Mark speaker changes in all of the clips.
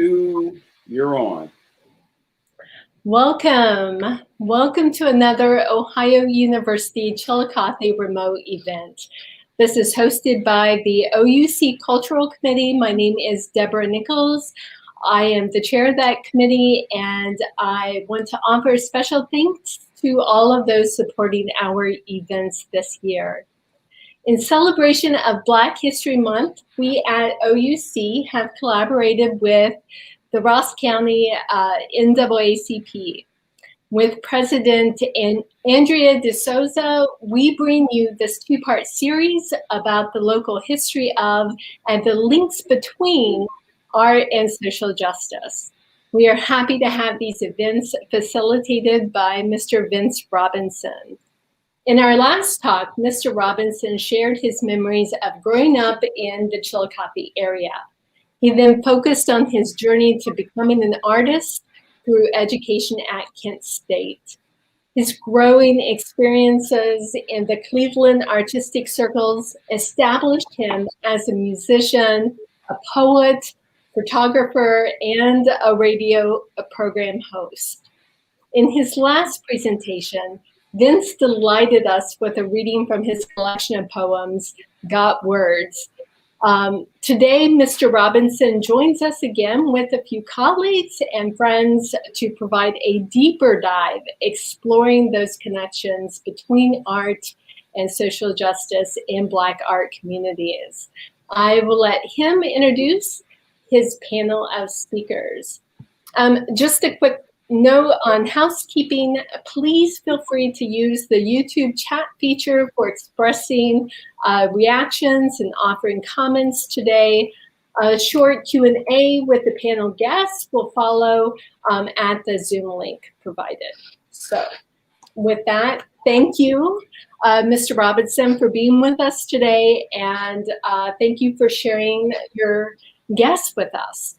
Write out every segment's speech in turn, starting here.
Speaker 1: Two, you're on.
Speaker 2: Welcome. Welcome to another Ohio University Chillicothe remote event. This is hosted by the OUC Cultural Committee. My name is Deborah Nichols. I am the chair of that committee, and I want to offer special thanks to all of those supporting our events this year. In celebration of Black History Month, we at OUC have collaborated with the Ross County N.A.A.C.P. With President Adrienne D'Souza, we bring you this two-part series about the local history of and the links between art and social justice. We are happy to have these events facilitated by Mr. Vince Robinson. In our last talk, Mr. Robinson shared his memories of growing up in the Chillicothe area. He then focused on his journey to becoming an artist through education at Kent State. His growing experiences in the Cleveland artistic circles established him as a musician, a poet, photographer, and a radio program host. In his last presentation, Vince delighted us with a reading from his collection of poems, Got Words. Today, Mr. Robinson joins us again with a few colleagues and friends to provide a deeper dive, exploring those connections between art and social justice in Black art communities. I will let him introduce his panel of speakers. Just a quick note on housekeeping, please feel free to use the YouTube chat feature for expressing reactions and offering comments today. A short Q&A with the panel guests will follow at the Zoom link provided. So with that, thank you, Mr. Robinson, for being with us today, and thank you for sharing your guests with us.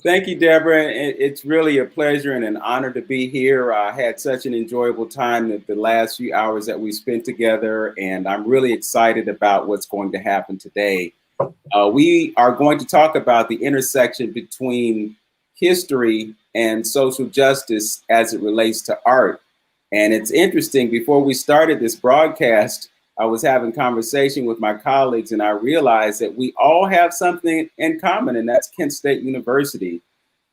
Speaker 1: Thank you, Deborah. It's really a pleasure and an honor to be here. I had such an enjoyable time at the last few hours that we spent together, and I'm really excited about what's going to happen today. We are going to talk about the intersection between history and social justice as it relates to art. And it's interesting, before we started this broadcast, I was having conversation with my colleagues, and I realized that we all have something in common, and that's Kent State University.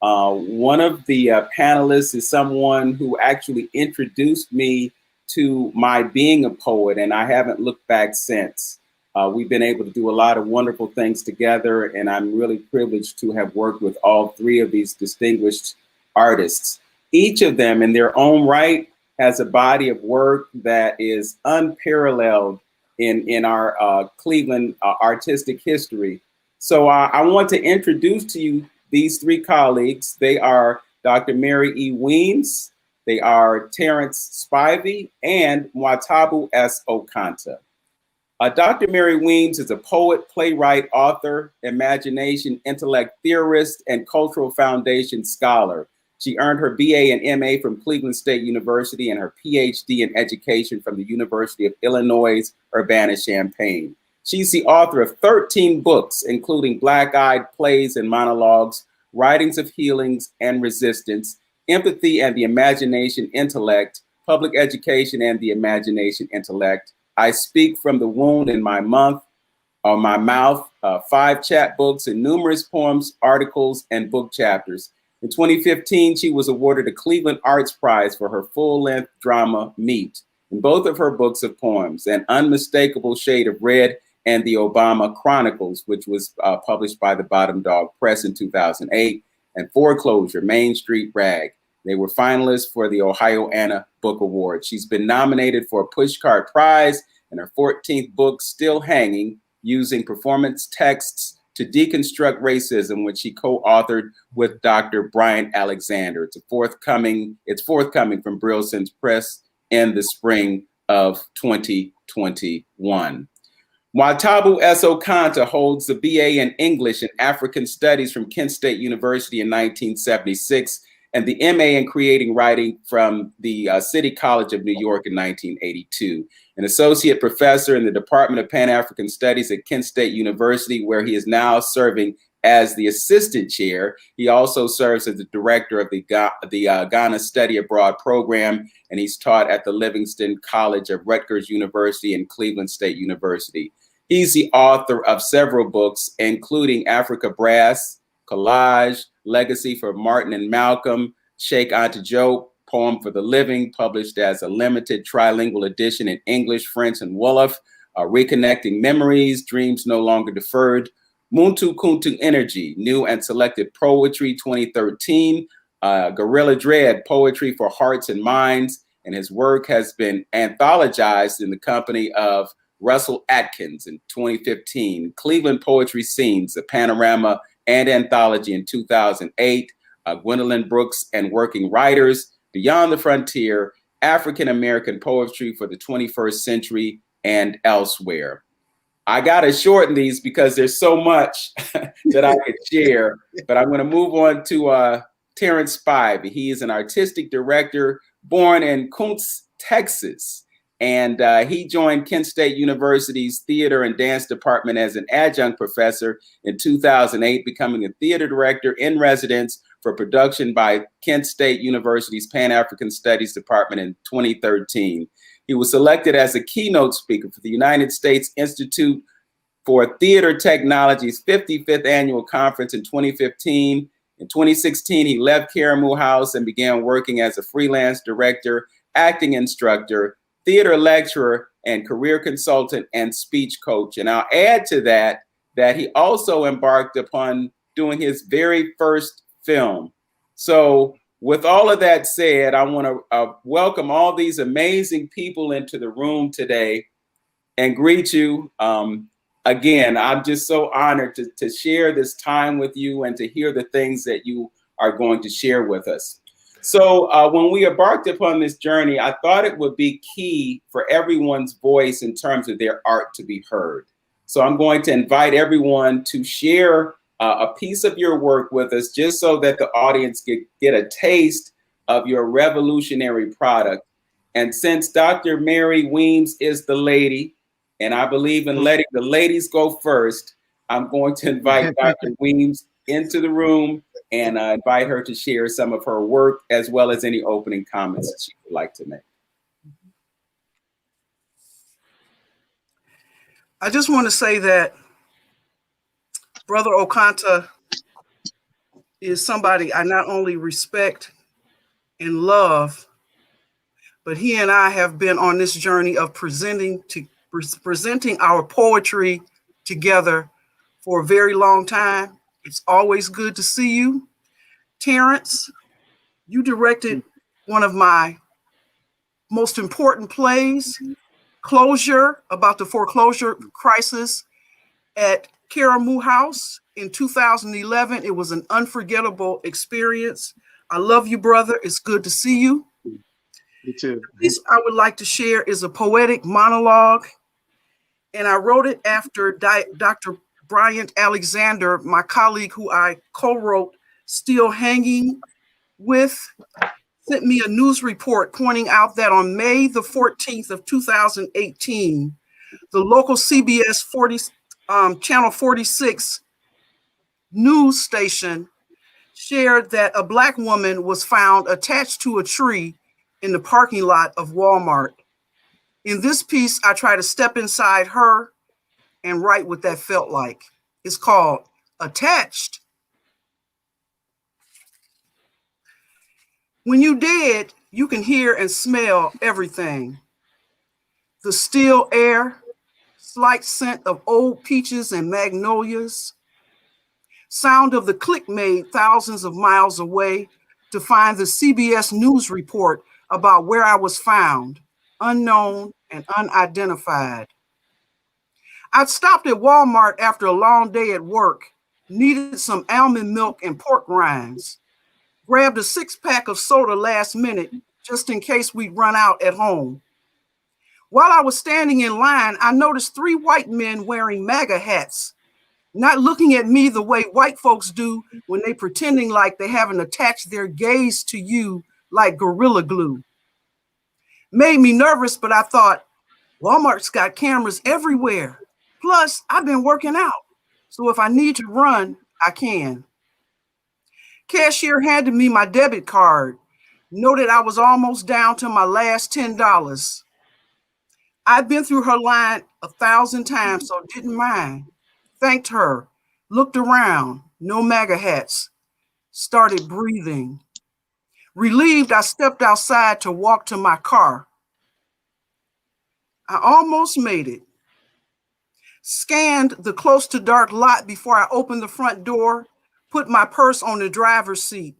Speaker 1: One of the panelists is someone who actually introduced me to my being a poet, and I haven't looked back since. We've been able to do a lot of wonderful things together, and I'm really privileged to have worked with all three of these distinguished artists. Each of them, in their own right, has a body of work that is unparalleled in our Cleveland artistic history. So I want to introduce to you these three colleagues. They are Dr. Mary E. Weems, they are Terrence Spivey, and Mwatabu Okantah. Dr. Mary Weems is a poet, playwright, author, imagination, intellect theorist, and cultural foundation scholar. She earned her BA and MA from Cleveland State University and her PhD in education from the University of Illinois, Urbana-Champaign. She's the author of 13 books, including Black-Eyed Plays and Monologues, Writings of Healings and Resistance, Empathy and the Imagination Intellect, Public Education and the Imagination Intellect, I Speak from the Wound in My Mouth, 5 chapbooks, and numerous poems, articles, and book chapters. In 2015, she was awarded a Cleveland Arts Prize for her full-length drama, Meet. In both of her books of poems, An Unmistakable Shade of Red and The Obama Chronicles, which was published by the Bottom Dog Press in 2008, and Foreclosure, Main Street Rag. They were finalists for the Ohio Anna Book Award. She's been nominated for a Pushcart Prize, and her 14th book, Still Hanging, Using Performance Texts to Deconstruct Racism, which she co-authored with Dr. Bryant Alexander. It's forthcoming from Brillson's Press in the spring of 2021. Mwatabu Okantah holds the BA in English and African Studies from Kent State University in 1976 and the MA in Creating Writing from the City College of New York in 1982. An associate professor in the Department of Pan-African Studies at Kent State University, where he is now serving as the assistant chair. He also serves as the director of the Ghana Study Abroad program, and he's taught at the Livingston College of Rutgers University and Cleveland State University. He's the author of several books, including Africa Brass, Collage, Legacy for Martin and Malcolm, Sheikh Anta Diop, Poem for the Living, published as a limited trilingual edition in English, French, and Wolof, Reconnecting Memories, Dreams No Longer Deferred, Muntu Kuntu Energy, New and Selected Poetry, 2013, Gorilla Dread, Poetry for Hearts and Minds, and his work has been anthologized in the company of Russell Atkins in 2015, Cleveland Poetry Scenes, a panorama and anthology in 2008, Gwendolyn Brooks and Working Writers, Beyond the Frontier, African American Poetry for the 21st Century, and Elsewhere. I got to shorten these because there's so much that I could share, but I'm going to move on to Terrence Spivey. He is an artistic director born in Kuntz, Texas, and he joined Kent State University's Theater and Dance Department as an adjunct professor in 2008, becoming a theater director in residence for production by Kent State University's Pan-African Studies Department in 2013. He was selected as a keynote speaker for the United States Institute for Theater Technology's 55th Annual Conference in 2015. In 2016, he left Karamu House and began working as a freelance director, acting instructor, theater lecturer, and career consultant and speech coach. And I'll add to that, that he also embarked upon doing his very first film. So with all of that said, I want to welcome all these amazing people into the room today and greet you. Again, I'm just so honored to share this time with you and to hear the things that you are going to share with us. So when we embarked upon this journey, I thought it would be key for everyone's voice in terms of their art to be heard. So I'm going to invite everyone to share a piece of your work with us, just so that the audience get a taste of your revolutionary product. And since Dr. Mary Weems is the lady, and I believe in letting the ladies go first, I'm going to invite Dr. Weems into the room and invite her to share some of her work, as well as any opening comments that she would like to make.
Speaker 3: I just want to say that Brother Okantah is somebody I not only respect and love, but he and I have been on this journey of presenting our poetry together for a very long time. It's always good to see you. Terrence, you directed one of my most important plays, Closure, about the foreclosure crisis at Karamu House in 2011. It was an unforgettable experience. I love you, brother. It's good to see you.
Speaker 4: You too.
Speaker 3: The piece I would like to share is a poetic monologue, and I wrote it after Dr. Bryant Alexander, my colleague who I co-wrote Still Hanging with, sent me a news report pointing out that on May the 14th of 2018, the local CBS Channel 46 news station shared that a Black woman was found attached to a tree in the parking lot of Walmart. In this piece, I try to step inside her and write what that felt like. It's called Attached. When you dead, you can hear and smell everything. The still air, slight scent of old peaches and magnolias, sound of the click made thousands of miles away to find the CBS News report about where I was found, unknown and unidentified. I'd stopped at Walmart after a long day at work, needed some almond milk and pork rinds, grabbed a 6-pack of soda last minute just in case we'd run out at home. While I was standing in line, I noticed 3 white men wearing MAGA hats, not looking at me the way white folks do when they pretending like they haven't attached their gaze to you like Gorilla Glue. Made me nervous, but I thought, Walmart's got cameras everywhere. Plus, I've been working out. So if I need to run, I can. Cashier handed me my debit card, noted I was almost down to my last $10. I'd been through her line 1,000 times, so didn't mind. Thanked her, looked around, no MAGA hats, started breathing. Relieved, I stepped outside to walk to my car. I almost made it. Scanned the close to dark lot before I opened the front door, put my purse on the driver's seat,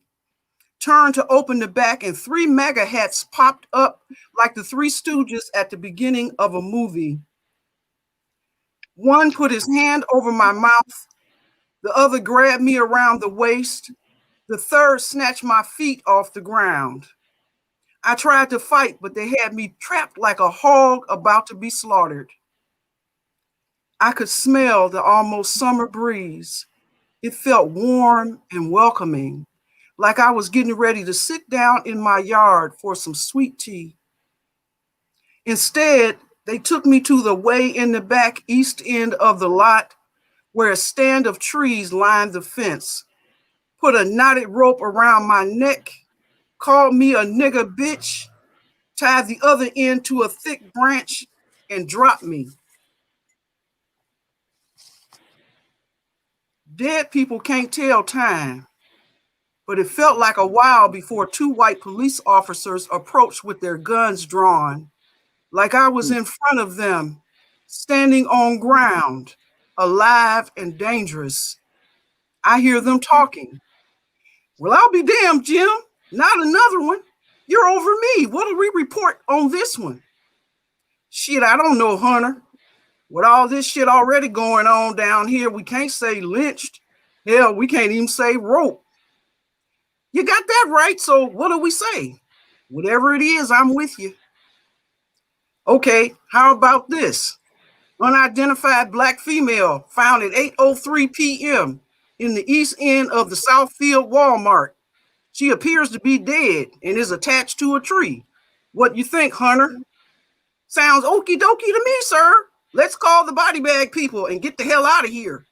Speaker 3: turned to open the back, and 3 MAGA hats popped up like the Three Stooges at the beginning of a movie. One put his hand over my mouth, the other grabbed me around the waist, the third snatched my feet off the ground. I tried to fight, but they had me trapped like a hog about to be slaughtered. I could smell the almost summer breeze. It felt warm and welcoming, like I was getting ready to sit down in my yard for some sweet tea. Instead, they took me to the way in the back east end of the lot where a stand of trees lined the fence, put a knotted rope around my neck, called me a nigger bitch, tied the other end to a thick branch, and dropped me. Dead people can't tell time, but it felt like a while before 2 white police officers approached with their guns drawn, like I was in front of them, standing on ground, alive and dangerous. I hear them talking. Well, I'll be damned, Jim. Not another one. You're over me. What'll we report on this one? Shit, I don't know, Hunter. With all this shit already going on down here, we can't say lynched. Hell, we can't even say rope. You got that right, so what do we say? Whatever it is, I'm with you. Okay, how about this? Unidentified black female found at 8:03 p.m. in the east end of the Southfield Walmart. She appears to be dead and is attached to a tree. What you think, Hunter? Sounds okie dokie to me, sir. Let's call the body bag people and get the hell out of here.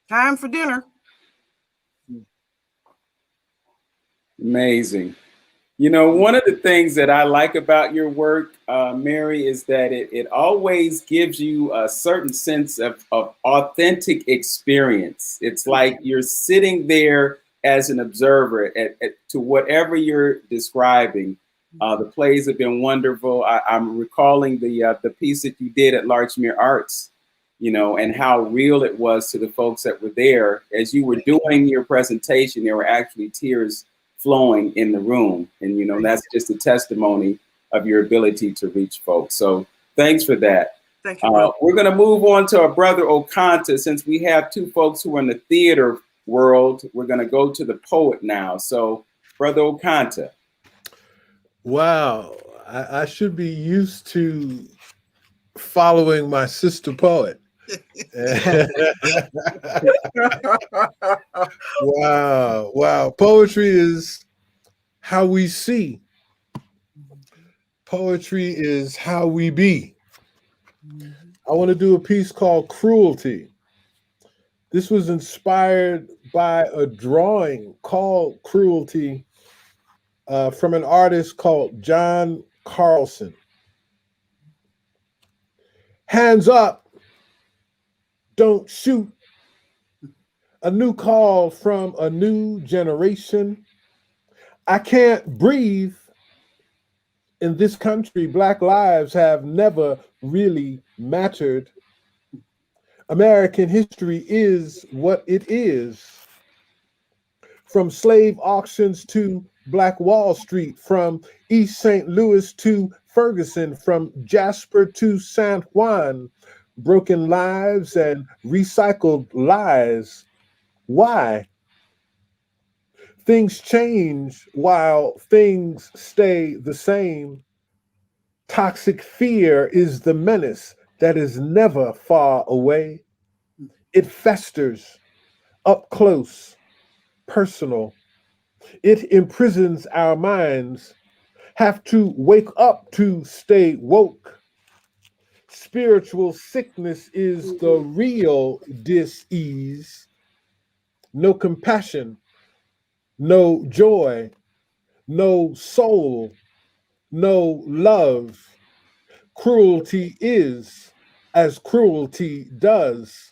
Speaker 3: Time for dinner.
Speaker 1: Amazing. You know, one of the things that I like about your work, Mary, is that it always gives you a certain sense of authentic experience. It's like you're sitting there as an observer to whatever you're describing. The plays have been wonderful. I'm recalling the piece that you did at Larchmere Arts, you know, and how real it was to the folks that were there. As you were doing your presentation, there were actually tears flowing in the room. And, you know, that's just a testimony of your ability to reach folks. So thanks for that.
Speaker 3: Thank you.
Speaker 1: We're going to move on to our brother Okantah. Since we have 2 folks who are in the theater world, we're going to go to the poet now. So, brother Okantah.
Speaker 4: Wow, I should be used to following my sister poet. Wow. Poetry is how we see. Poetry is how we be. I want to do a piece called Cruelty. This was inspired by a drawing called Cruelty from an artist called John Carlson. Hands up, don't shoot. A new call from a new generation. I can't breathe. In this country, Black lives have never really mattered. American history is what it is. From slave auctions to Black Wall Street, from East St. Louis to Ferguson, from Jasper to San Juan, broken lives and recycled lies. Why? Things change while things stay the same. Toxic fear is the menace that is never far away. It festers up close, personal. It imprisons our minds, have to wake up to stay woke. Spiritual sickness is the real dis-ease. no compassion, no joy, no soul, no love. Cruelty is as cruelty does.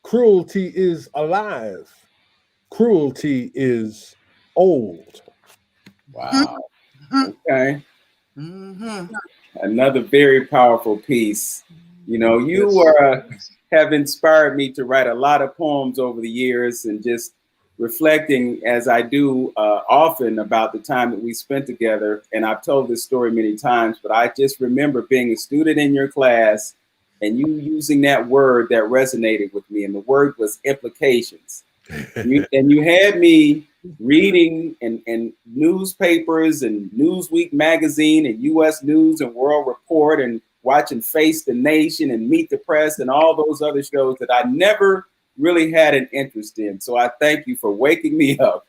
Speaker 4: Cruelty is alive. Cruelty is old.
Speaker 1: Wow. Okay.
Speaker 3: Mm-hmm.
Speaker 1: Another very powerful piece. You know, you have inspired me to write a lot of poems over the years, and just reflecting as I do often about the time that we spent together. And I've told this story many times, but I just remember being a student in your class and you using that word that resonated with me. And the word was implications. And you had me reading and newspapers and Newsweek magazine and U.S. News and World Report and watching Face the Nation and Meet the Press and all those other shows that I never really had an interest in. So I thank you for waking me up.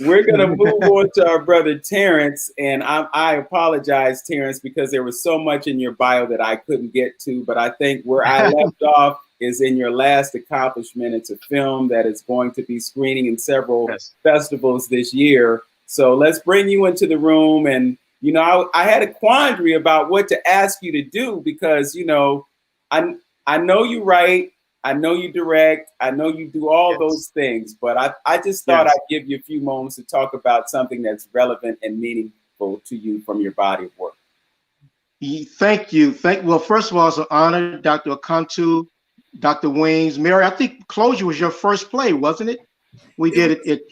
Speaker 1: We're going to move on to our brother Terrence. And I apologize, Terrence, because there was so much in your bio that I couldn't get to. But I think where I left off is in your last accomplishment. It's a film that is going to be screening in several festivals this year. So let's bring you into the room. And, you know, I had a quandary about what to ask you to do because, you know, I know you write, I know you direct, I know you do all those things, but I just thought I'd give you a few moments to talk about something that's relevant and meaningful to you from your body of work.
Speaker 5: Thank you. Well, first of all, it's an honor, Dr. Okantah, Dr. Weems. Mary, I think Closure was your first play, wasn't it? We did it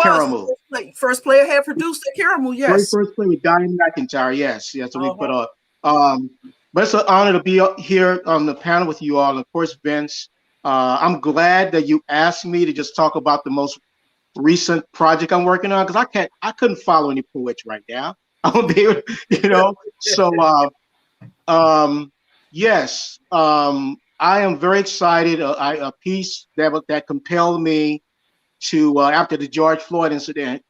Speaker 5: Caramel.
Speaker 3: First play I had produced at Caramel, yes.
Speaker 5: First play with Diane McIntyre, yes. That's what we put on. But it's an honor to be here on the panel with you all. And of course, Vince, I'm glad that you asked me to just talk about the most recent project I'm working on, because I couldn't follow any poets right now. I won't be able, you know. So yes, I am very excited. A piece that compelled me to after the George Floyd incident,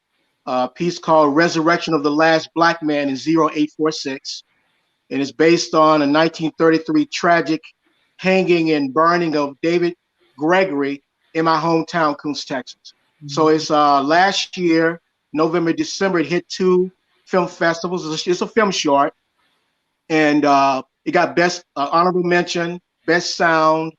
Speaker 5: a piece called "Resurrection of the Last Black Man" in 0846. And it's based on a 1933 tragic hanging and burning of David Gregory in my hometown, Coons, Texas. So it's last year, November, December, it hit 2 film festivals. It's a film short. And it got best honorable mention, best sound,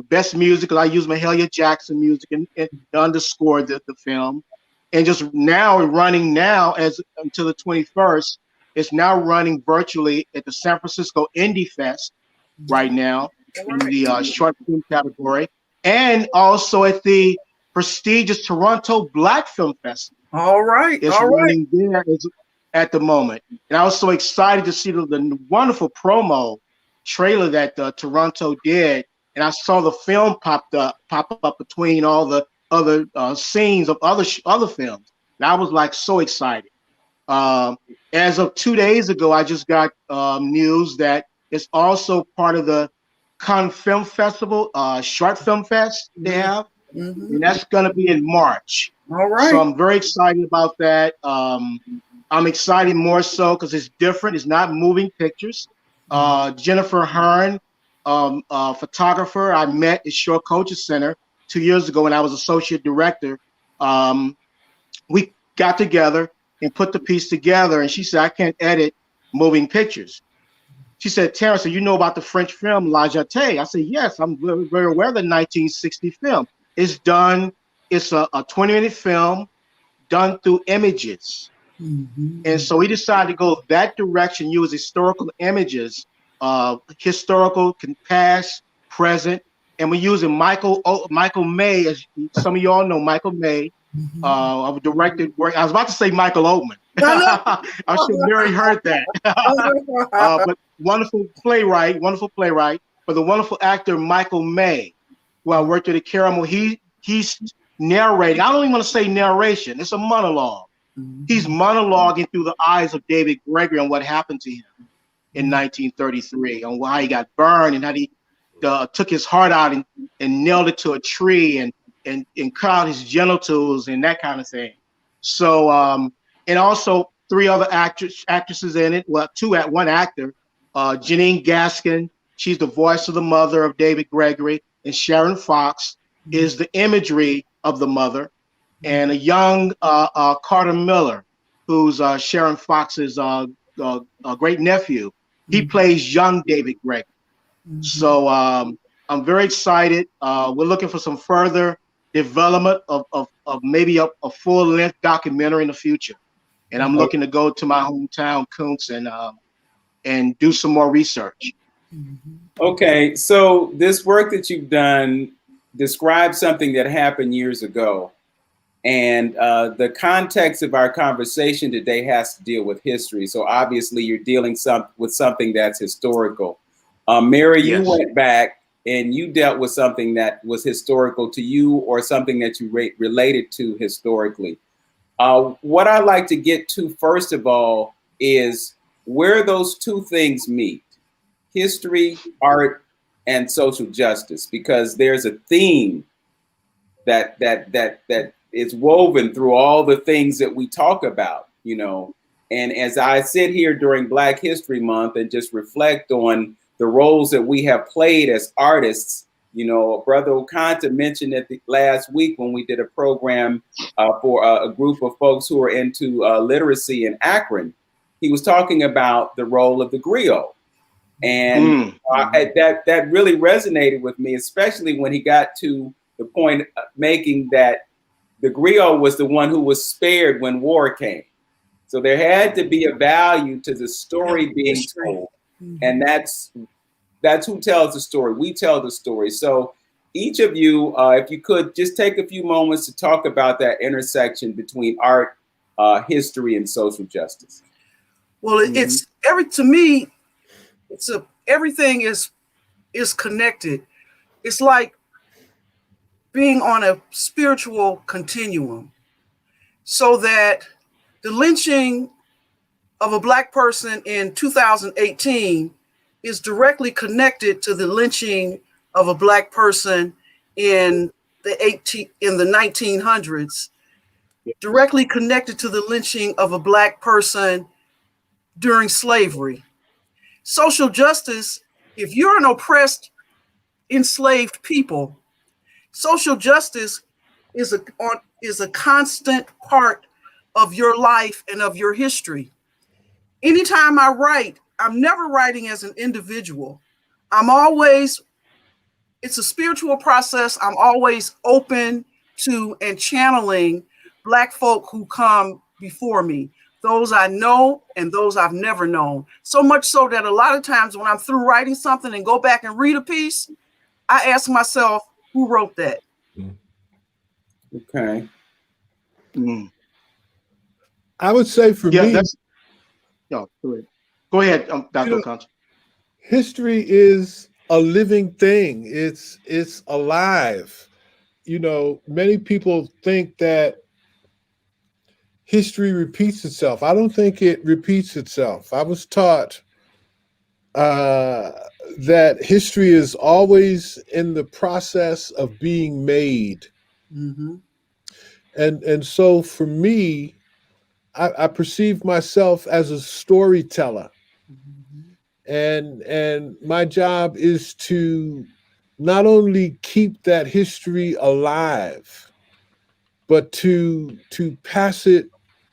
Speaker 5: best music, because I use Mahalia Jackson music and underscore the film. And just now, running now as until the 21st, it's now running virtually at the San Francisco Indie Fest right now in the short film category, and also at the prestigious Toronto Black Film Festival.
Speaker 3: All right,
Speaker 5: it's running there at the moment. And I was so excited to see the wonderful promo trailer that Toronto did, and I saw the film pop up between all the other scenes of other films. And I was like so excited. As of 2 days ago, I just got news that it's also part of the Cannes Film Festival, Short Film Fest they have, and that's going to be in March.
Speaker 3: All right.
Speaker 5: So I'm very excited about that. I'm excited more so because it's different. It's not moving pictures. Jennifer Hearn, photographer I met at Shore Coaches Center 2 years ago when I was associate director. We got together and put the piece together, and she said, I can't edit moving pictures. She said, Terrence, so you know about the French film La Jetée? I said, yes, I'm very aware of the 1960 film. It's done, it's a 20-minute film done through images. And so we decided to go that direction, use historical images, historical, past, present, and we're using Michael May, as some of y'all know Michael May. I've directed work. I was about to say Michael Oldman. I should have already heard that. But wonderful playwright. But the wonderful actor Michael May, who I worked with at Caramel, he's narrating. I don't even want to say narration. It's a monologue. He's monologuing through the eyes of David Gregory on what happened to him in 1933, on how he got burned and how he took his heart out and nailed it to a tree and cut out his genitals and that kind of thing. So, and also 3 other actresses in it. Well, 2 one actor, Janine Gaskin She's the voice of the mother of David Gregory, and Sharon Fox is the imagery of the mother, and a young Carter Miller, who's Sharon Fox's great nephew. He plays young David Gregory. So I'm very excited. We're looking for some further development of maybe a full-length documentary in the future. And I'm looking to go to my hometown, Kuntz, and do some more research.
Speaker 1: Okay, so this work that you've done describes something that happened years ago. And the context of our conversation today has to deal with history. So obviously you're dealing with something that's historical. Mary,
Speaker 5: Yes.
Speaker 1: You went back and you dealt with something that was historical to you or something that you related to historically. What I'd like to get to first of all is where those two things meet: history, art, and social justice, because there's a theme that is woven through all the things that we talk about, you know. And as I sit here during Black History Month and just reflect on the roles that we have played as artists, you know, Brother Okantah mentioned it last week when we did a program for a group of folks who are into literacy in Akron. He was talking about the role of the griot. And that really resonated with me, especially when he got to the point of making that the griot was the one who was spared when war came. So there had to be a value to the story being told. And that's who tells the story. We tell the story. So each of you, if you could just take a few moments to talk about that intersection between art, history, and social justice.
Speaker 3: Well, to me, everything is connected. It's like being on a spiritual continuum, so that the lynching of a Black person in 2018 is directly connected to the lynching of a Black person in the 1900s, directly connected to the lynching of a Black person during slavery. Social justice, if you're an oppressed, enslaved people, social justice is a constant part of your life and of your history. Anytime I write, I'm never writing as an individual. It's a spiritual process. I'm always open to and channeling Black folk who come before me, those I know and those I've never known. So much so that a lot of times when I'm through writing something and go back and read a piece, I ask myself, who wrote that?
Speaker 1: Okay.
Speaker 4: I would say for me,
Speaker 5: go ahead, Dr. Okantah.
Speaker 4: History is a living thing. It's alive. You know, many people think that history repeats itself. I don't think it repeats itself. I was taught that history is always in the process of being made. And so for me, I perceive myself as a storyteller. And my job is to not only keep that history alive, but to pass it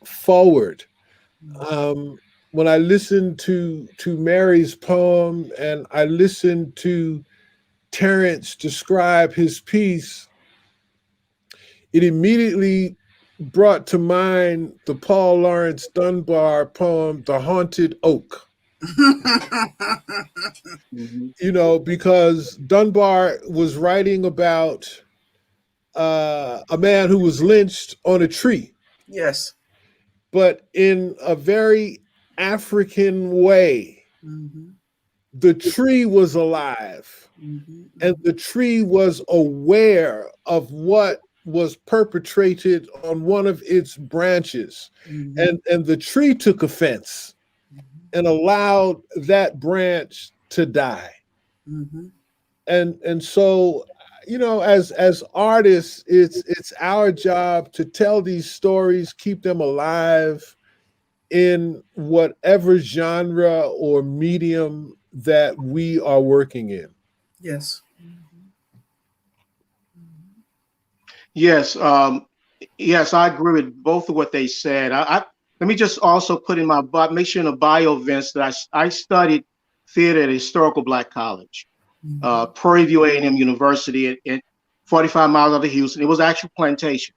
Speaker 4: forward. When I listen to Mary's poem and I listen to Terrence describe his piece, it immediately brought to mind the Paul Laurence Dunbar poem, The Haunted Oak. You know, because Dunbar was writing about a man who was lynched on a tree.
Speaker 3: Yes.
Speaker 4: But in a very African way. The tree was alive, and the tree was aware of what was perpetrated on one of its branches. And the tree took offense and allowed that branch to die. And so, you know, as artists, it's our job to tell these stories, keep them alive in whatever genre or medium that we are working in.
Speaker 3: Yes.
Speaker 5: Yes. Yes, I agree with both of what they said. Let me just also put in my make sure in the bio events that I studied theater at a historical Black college, Prairie View A&M University at 45 miles out of Houston. It was actual plantation.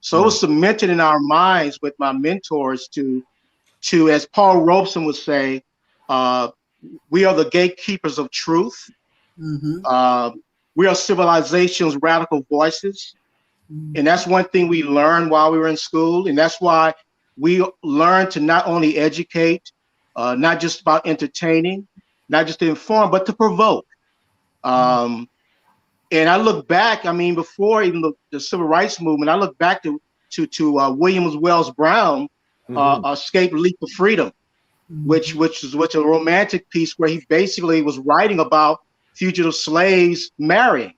Speaker 5: So it was cemented in our minds with my mentors to, as Paul Robeson would say, we are the gatekeepers of truth. We are civilization's radical voices. And that's one thing we learned while we were in school. And that's why we learned to not only educate, not just about entertaining, not just to inform, but to provoke. And I look back, I mean, before even the civil rights movement, I look back to Williams Wells Brown, Escape, Leap of Freedom, which is a romantic piece where he basically was writing about fugitive slaves marrying,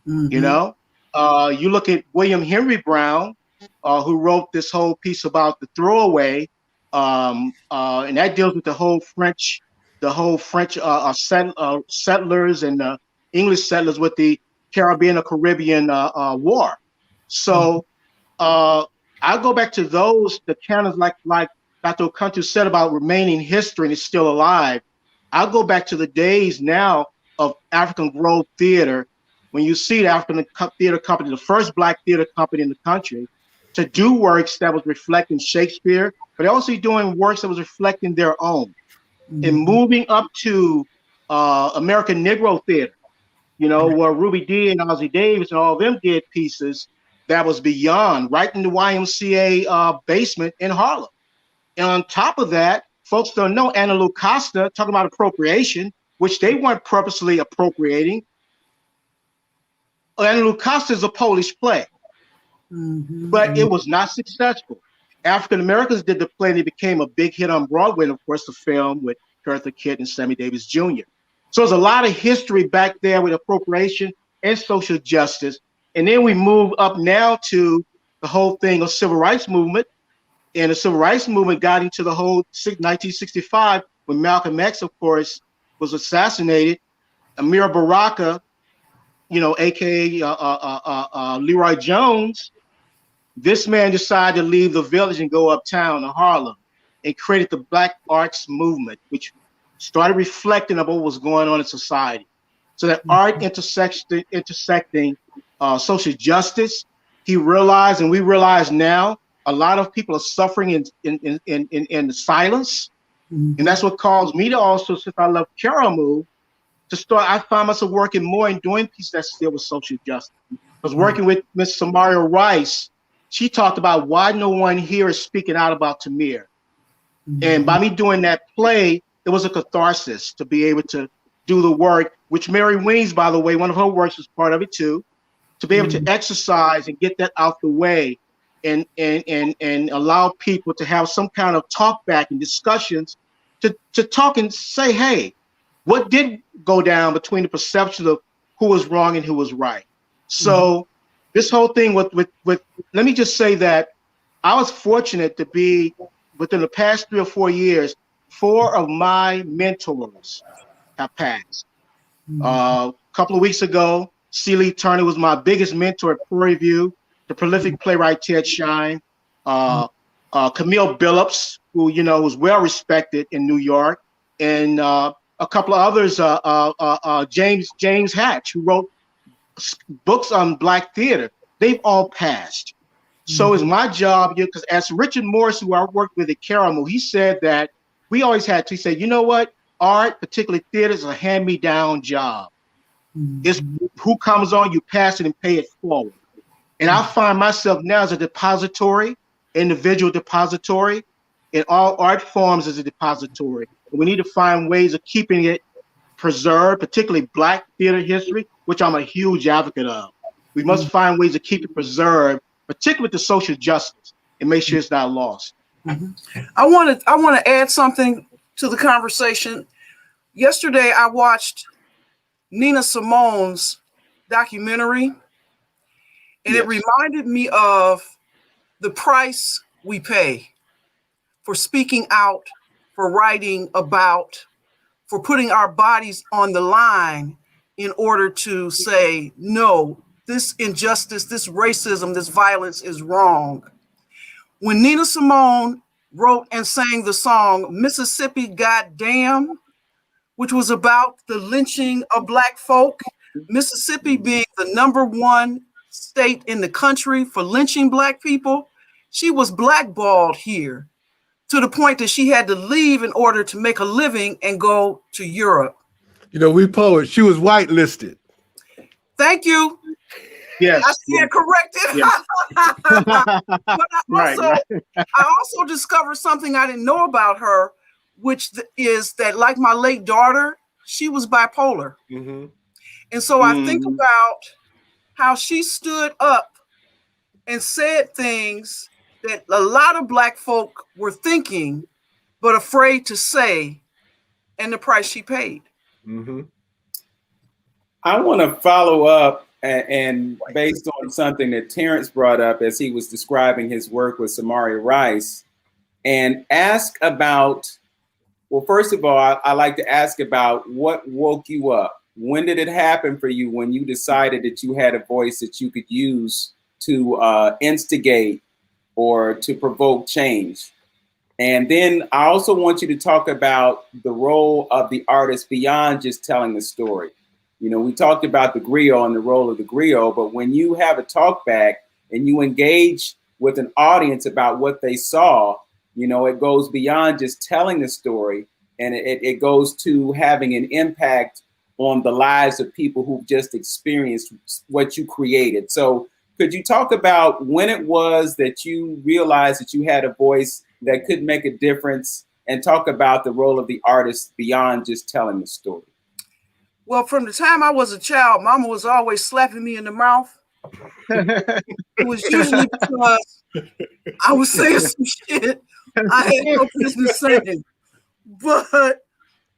Speaker 5: you know? You look at William Henry Brown, who wrote this whole piece about the throwaway, and that deals with the whole French settlers and English settlers with the Caribbean War. So I go back to the canons like Dr. Okantah said about remaining history and it's still alive. I'll go back to the days now of African Grove Theater, when you see the African Theater Company, the first Black theater company in the country, to do works that was reflecting Shakespeare, but also doing works that was reflecting their own. And moving up to American Negro Theater, you know, where Ruby Dee and Ozzie Davis and all of them did pieces that was beyond, right in the YMCA basement in Harlem. And on top of that, folks don't know Anna Lou Costa talking about appropriation, which they weren't purposely appropriating. Anna Lou Costa is a Polish play, but it was not successful. African Americans did the play and it became a big hit on Broadway, and of course the film with Eartha Kitt and Sammy Davis Jr. So there's a lot of history back there with appropriation and social justice. And then we move up now to the whole thing of civil rights movement. And the civil rights movement got into the whole 1965 when Malcolm X, of course, was assassinated. Amir Baraka, you know, AKA Leroy Jones, this man decided to leave the village and go uptown to Harlem and created the Black Arts Movement, which started reflecting on what was going on in society. So that art intersecting social justice, he realized, and we realize now, a lot of people are suffering in silence. And that's what caused me to also, since I love Karamu, to start, I found myself working more and doing pieces that still with social justice. I was working with Miss Samaria Rice. She talked about why no one here is speaking out about Tamir. And by me doing that play, it was a catharsis to be able to do the work, which Mary Weems, by the way, one of her works was part of it too, to be able to exercise and get that out the way and allow people to have some kind of talk back and discussions to talk and say, hey, what did go down between the perception of who was wrong and who was right? So this whole thing with let me just say that I was fortunate to be, within the past 3 or 4 years, 4 of my mentors have passed. A couple of weeks ago, C. Lee Turner was my biggest mentor at Prairie View, the prolific playwright Ted Shine, Camille Billups, who, you know, was well respected in New York, and a couple of others, James Hatch, who wrote books on Black theater. They've all passed. So it's my job, because as Richard Morris, who I worked with at Karamu, he said that we always had to, he said, you know what, art, particularly theater, is a hand-me-down job. It's who comes on, you pass it and pay it forward. And I find myself now as a depository, individual depository, in all art forms as a depository. And we need to find ways of keeping it preserved, particularly Black theater history, which I'm a huge advocate of. We must find ways to keep it preserved, particularly with the social justice, and make sure it's not lost.
Speaker 3: I want to add something to the conversation. Yesterday, I watched Nina Simone's documentary, and it reminded me of the price we pay for speaking out, for writing about for putting our bodies on the line in order to say, no, this injustice, this racism, this violence is wrong. When Nina Simone wrote and sang the song Mississippi Goddamn, which was about the lynching of Black folk, Mississippi being the #1 state in the country for lynching Black people, she was blackballed here to the point that she had to leave in order to make a living and go to Europe.
Speaker 4: You know, we poets, she was whitelisted.
Speaker 3: Thank you.
Speaker 5: Yes.
Speaker 3: I stand corrected.
Speaker 5: Yes.
Speaker 3: But I also discovered something I didn't know about her, which is that, like my late daughter, she was bipolar.
Speaker 4: Mm-hmm.
Speaker 3: And so I think about how she stood up and said things that a lot of Black folk were thinking, but afraid to say, and the price she paid.
Speaker 4: Mm-hmm.
Speaker 1: I want to follow up and based on something that Terrence brought up as he was describing his work with Samari Rice, and ask about, well, first of all, I like to ask about what woke you up. When did it happen for you when you decided that you had a voice that you could use to instigate or to provoke change? And then I also want you to talk about the role of the artist beyond just telling the story. You know, we talked about the griot and the role of the griot, but when you have a talk back and you engage with an audience about what they saw, you know, it goes beyond just telling the story, and it goes to having an impact on the lives of people who've just experienced what you created. So could you talk about when it was that you realized that you had a voice that could make a difference, and talk about the role of the artist beyond just telling the story?
Speaker 3: Well, from the time I was a child, Mama was always slapping me in the mouth. It was usually because I was saying some shit I had no business saying. But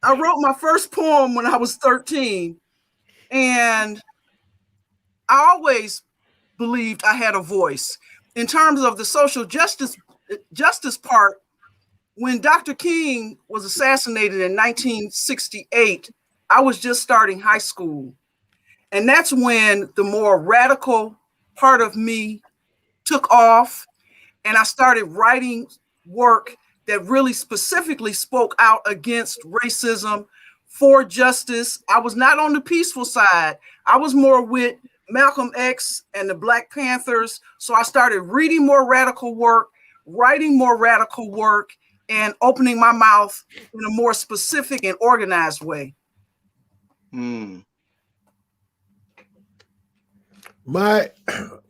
Speaker 3: I wrote my first poem when I was 13, and I always believed I had a voice. In terms of the social justice part, when Dr. King was assassinated in 1968, I was just starting high school. And that's when the more radical part of me took off, and I started writing work that really specifically spoke out against racism, for justice. I was not on the peaceful side. I was more with Malcolm X and the Black Panthers. So I started reading more radical work, writing more radical work, and opening my mouth in a more specific and organized way.
Speaker 4: My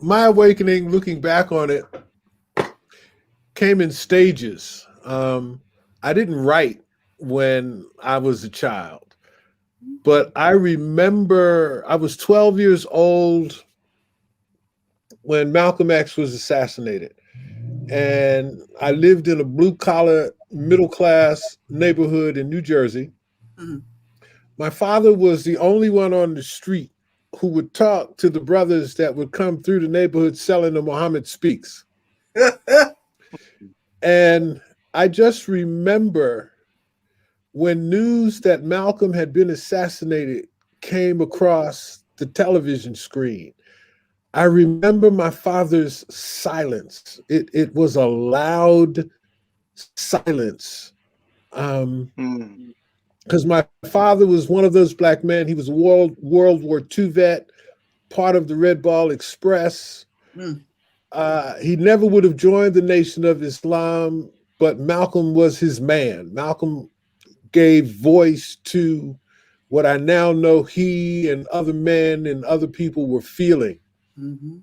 Speaker 4: awakening, looking back on it, came in stages. I didn't write when I was a child, but I remember I was 12 years old when Malcolm X was assassinated. And I lived in a blue-collar, middle-class neighborhood in New Jersey.
Speaker 3: Mm-hmm.
Speaker 4: My father was the only one on the street who would talk to the brothers that would come through the neighborhood selling the Muhammad Speaks. And I just remember when news that Malcolm had been assassinated came across the television screen, I remember my father's silence. It was a loud silence. Because my father was one of those Black men. He was a World War II vet, part of the Red Ball Express. He never would have joined the Nation of Islam, but Malcolm was his man. Malcolm gave voice to what I now know he and other men and other people were feeling.
Speaker 3: Mm-hmm.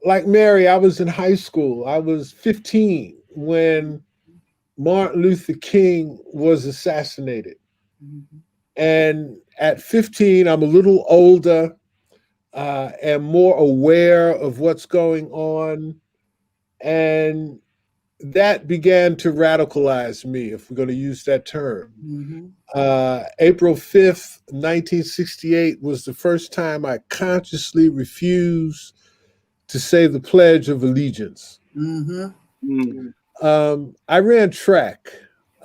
Speaker 4: Like Mary, I was in high school. I was 15 when Martin Luther King was assassinated.
Speaker 3: Mm-hmm.
Speaker 4: And at 15, I'm a little older and more aware of what's going on. And that began to radicalize me, if we're going to use that term.
Speaker 3: Mm-hmm.
Speaker 4: April 5th, 1968 was the first time I consciously refused to say the Pledge of Allegiance.
Speaker 3: Mm-hmm.
Speaker 4: I ran track.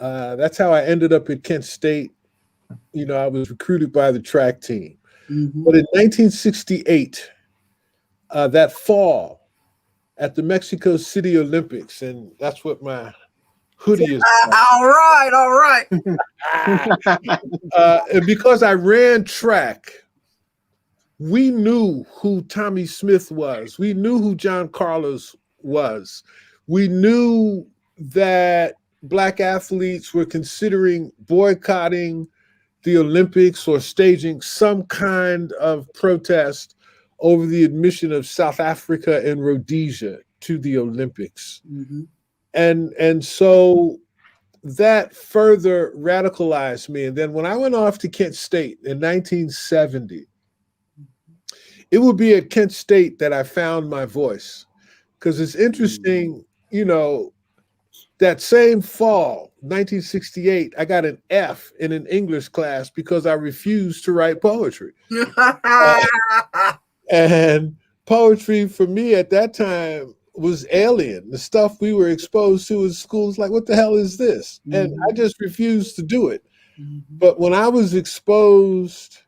Speaker 4: That's how I ended up at Kent State. I was recruited by the track team.
Speaker 3: Mm-hmm.
Speaker 4: But in 1968, that fall at the Mexico City Olympics, and that's what my hoodie is.
Speaker 3: All right.
Speaker 4: And because I ran track, we knew who Tommy Smith was. We knew who John Carlos was. We knew that Black athletes were considering boycotting the Olympics or staging some kind of protest over the admission of South Africa and Rhodesia to the Olympics.
Speaker 3: Mm-hmm.
Speaker 4: And so that further radicalized me. And then when I went off to Kent State in 1970, it would be at Kent State that I found my voice. Because it's interesting, that same fall, 1968, I got an F in an English class because I refused to write poetry. And poetry for me at that time was alien. The stuff we were exposed to in schools, like, what the hell is this? Mm-hmm. And I just refused to do it. Mm-hmm. But when I was exposed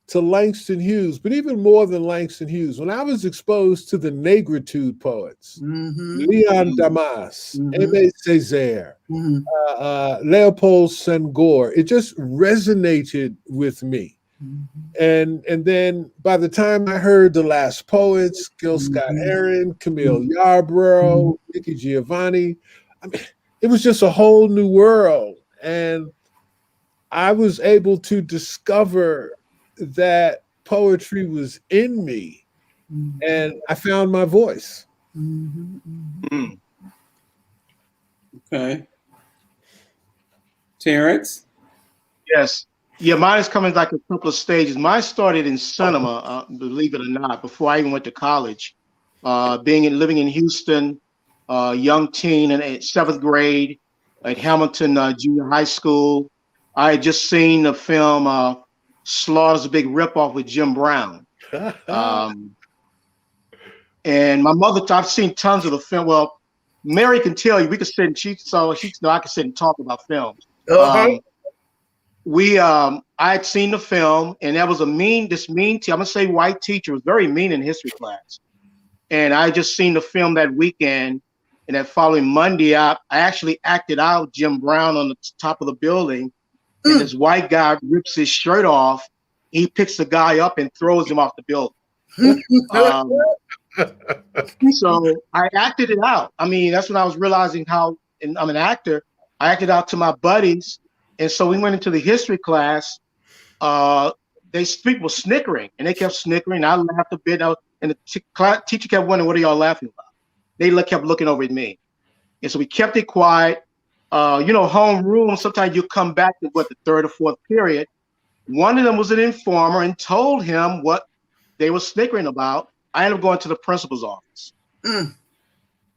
Speaker 4: to Langston Hughes, but even more than Langston Hughes, when I was exposed to the Negritude poets, mm-hmm. Leon Damas, mm-hmm. Aimé Césaire, mm-hmm. Leopold Senghor, it just resonated with me. Mm-hmm. And then by the time I heard The Last Poets, Gil Scott-Heron, Camille Yarbrough, Nikki Giovanni, I mean, it was just a whole new world. And I was able to discover that poetry was in me, and I found my voice.
Speaker 1: Okay. Terrence?
Speaker 5: Yes. Yeah, mine is coming like a couple of stages. Mine started in cinema, believe it or not, before I even went to college. Living in Houston, young teen in 7th grade at Hamilton Junior High School. I had just seen the film Slaughter's a Big Ripoff with Jim Brown. And my mother, I've seen tons of the film. Well, Mary can tell you, we could sit and she know I could sit and talk about films. I had seen the film, and that was this mean I'm gonna say white teacher was very mean in history class. And I just seen the film that weekend, and that following Monday, I actually acted out Jim Brown on the top of the building. And this white guy rips his shirt off. He picks the guy up and throws him off the building. So I acted it out. I mean, that's when I was realizing how, and I'm an actor, I acted out to my buddies. And so we went into the history class. People were snickering, and they kept snickering. I laughed a bit. And the teacher kept wondering, what are y'all laughing about? They kept looking over at me. And so we kept it quiet. Homeroom, sometimes you come back to the third or fourth period. One of them was an informer and told him what they were snickering about. I ended up going to the principal's office.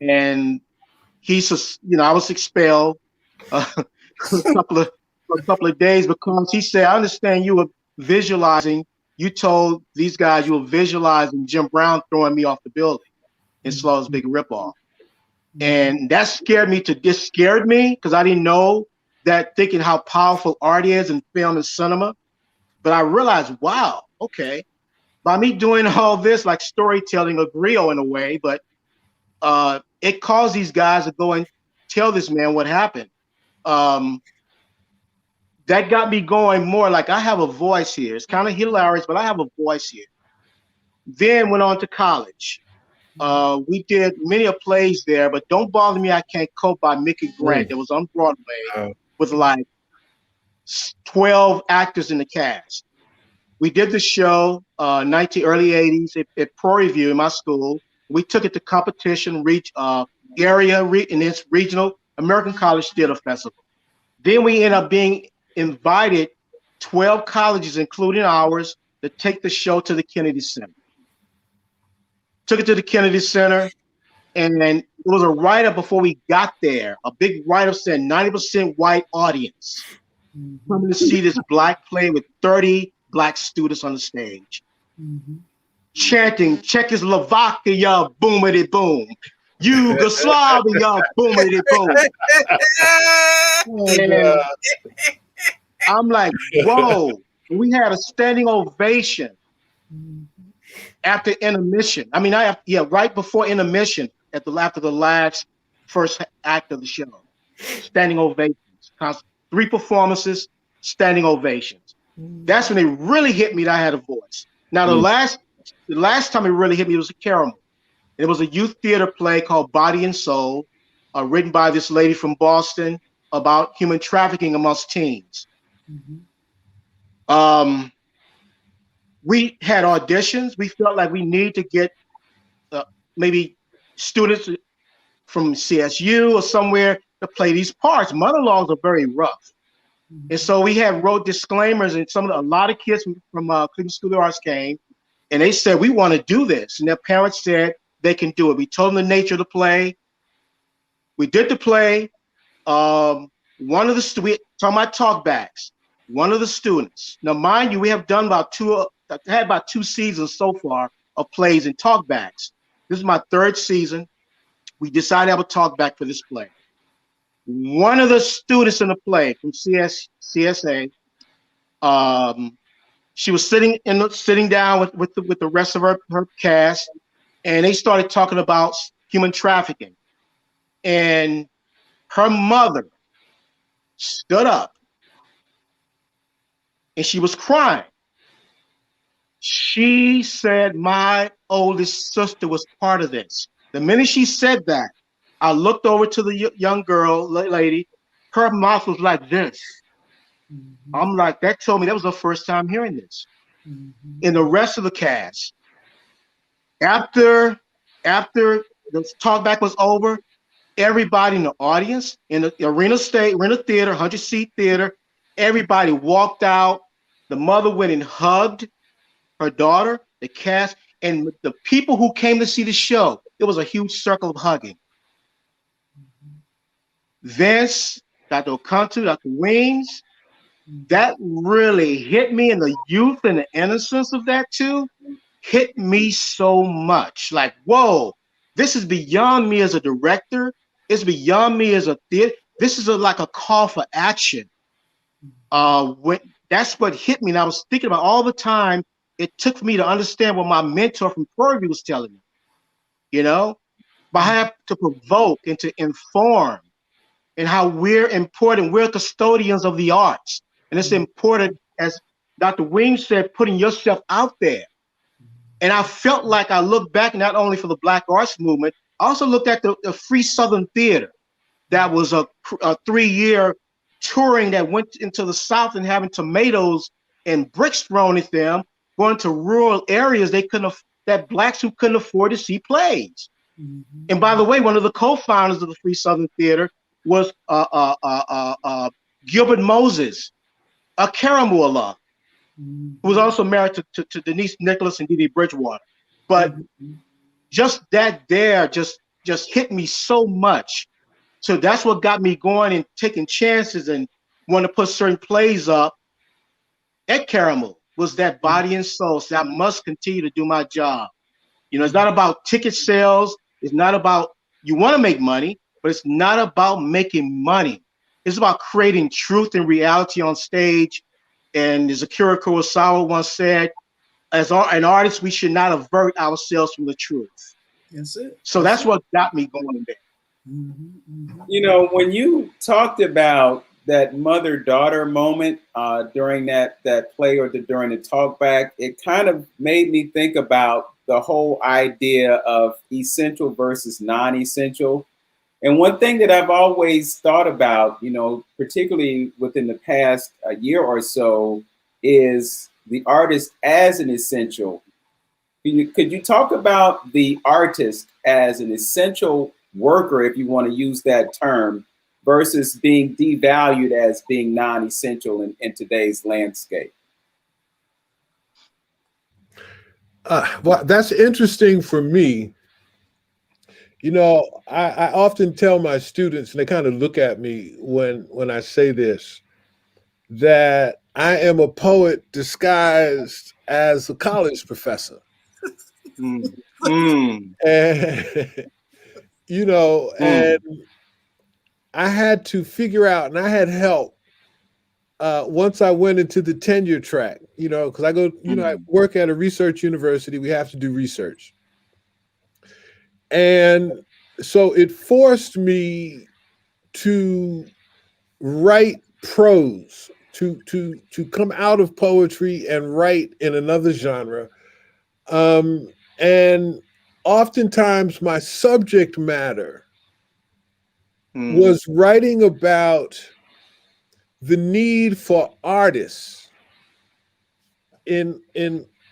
Speaker 5: And he says, I was expelled for a couple of days because he said, I understand you were visualizing, you told these guys you were visualizing Jim Brown throwing me off the building in Slaughter's Big Ripoff. And that scared me because I didn't know that, thinking how powerful art is in film and cinema. But I realized, wow, okay, by me doing all this, like storytelling, a griot in a way, but it caused these guys to go and tell this man what happened. That got me going more like, I have a voice here. It's kind of hilarious, but I have a voice here. Then went on to college. We did many plays there, but Don't Bother Me, I Can't Cope by Mickey Grant. It was on Broadway with like 12 actors in the cast. We did the show early 80s at Pro Review in my school. We took it to competition, area, and its regional American College Theater Festival. Then we ended up being invited, 12 colleges, including ours, to take the show to the Kennedy Center. Took it to the Kennedy Center, and it was a write-up before we got there. A big write-up said 90% white audience coming to see this Black play with 30 Black students on the stage, chanting Czechoslovakia, boomity boom, Yugoslavia, boomity boom. I'm like, whoa. We had a standing ovation after intermission. I mean, right before intermission after the last first act of the show. Standing ovations. 3 performances, standing ovations. That's when it really hit me that I had a voice. Now the last time it really hit me was a Caramel. It was a youth theater play called Body and Soul, written by this lady from Boston about human trafficking amongst teens. We had auditions. We felt like we need to get maybe students from CSU or somewhere to play these parts. Monologues are very rough. And so we wrote disclaimers, and a lot of kids from Cleveland School of Arts came, and they said, we want to do this. And their parents said they can do it. We told them the nature of the play. We did the play. Talking about talkbacks. One of the students, now mind you, we have done about 2 seasons so far of plays and talkbacks. This is my 3rd season. We decided to have a talkback for this play. One of the students in the play from CSA, she was sitting down with the rest of her cast, and they started talking about human trafficking. And her mother stood up, and she was crying. She said, my oldest sister was part of this. The minute she said that, I looked over to the young girl, lady. Her mouth was like this. I'm like, that told me that was the first time hearing this. And the rest of the cast, after the talkback was over, everybody in the audience, in the arena theater, 100-seat theater, everybody walked out. The mother went and hugged her daughter, the cast, and the people who came to see the show. It was a huge circle of hugging. Vince, Dr. Okantah, Dr. Weems, that really hit me, and the youth and the innocence of that too hit me so much. Like, whoa, this is beyond me as a director. It's beyond me as a theater. This is like a call for action. That's what hit me. And I was thinking about all the time it took for me to understand what my mentor from Prairie View was telling me, but I have to provoke and to inform, and how we're important. We're custodians of the arts. And it's important, as Dr. Weems said, putting yourself out there. And I felt like I looked back not only for the Black Arts Movement, I also looked at the Free Southern Theater. That was a 3-year touring that went into the South and having tomatoes and bricks thrown at them, going to rural areas that Blacks who couldn't afford to see plays. And by the way, one of the co-founders of the Free Southern Theater was Gilbert Moses, a Caramel alum, who was also married to Denise Nicholas and Dee Dee Bridgewater. But just that there just hit me so much. So that's what got me going and taking chances and wanting to put certain plays up at Caramel, was that body and soul. So I must continue to do my job. It's not about ticket sales. It's not about, you want to make money, but it's not about making money. It's about creating truth and reality on stage. And as Akira Kurosawa once said, as an artist, we should not avert ourselves from the truth.
Speaker 3: That's it.
Speaker 5: So that's what got me going there.
Speaker 1: When you talked about that mother-daughter moment during that play or during the talkback, it kind of made me think about the whole idea of essential versus non-essential. And one thing that I've always thought about, particularly within the past year or so, is the artist as an essential. Could you talk about the artist as an essential worker, if you want to use that term, versus being devalued as being non-essential in today's landscape?
Speaker 4: Well, that's interesting for me. I often tell my students, and they kind of look at me when I say this, that I am a poet disguised as a college professor. And, and I had to figure out, and I had help once I went into the tenure track, because I go, I work at a research university, we have to do research. And so it forced me to write prose, to come out of poetry and write in another genre. And oftentimes my subject matter was writing about the need for artists in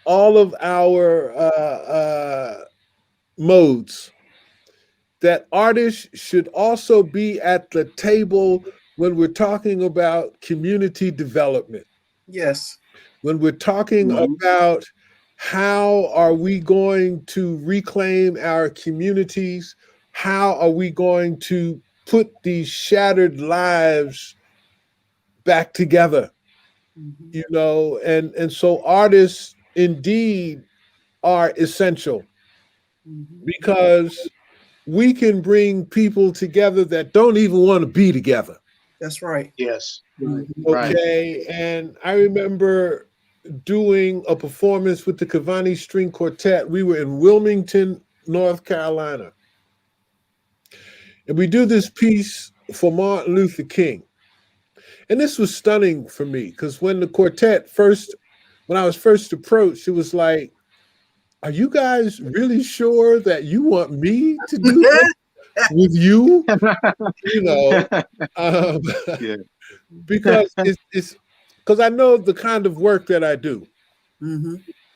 Speaker 4: all of our modes, that artists should also be at the table when we're talking about community development.
Speaker 3: Yes.
Speaker 4: When we're talking about how are we going to reclaim our communities, how are we going to put these shattered lives back together, and so artists indeed are essential, because we can bring people together that don't even want to be together.
Speaker 3: That's right.
Speaker 5: Yes.
Speaker 4: Okay. Right. And I remember doing a performance with the Cavani String Quartet. We were in Wilmington, North Carolina. And we do this piece for Martin Luther King. And this was stunning for me, because when the quartet when I was first approached, it was like, are you guys really sure that you want me to do this with you? Because it's because I know the kind of work that I do.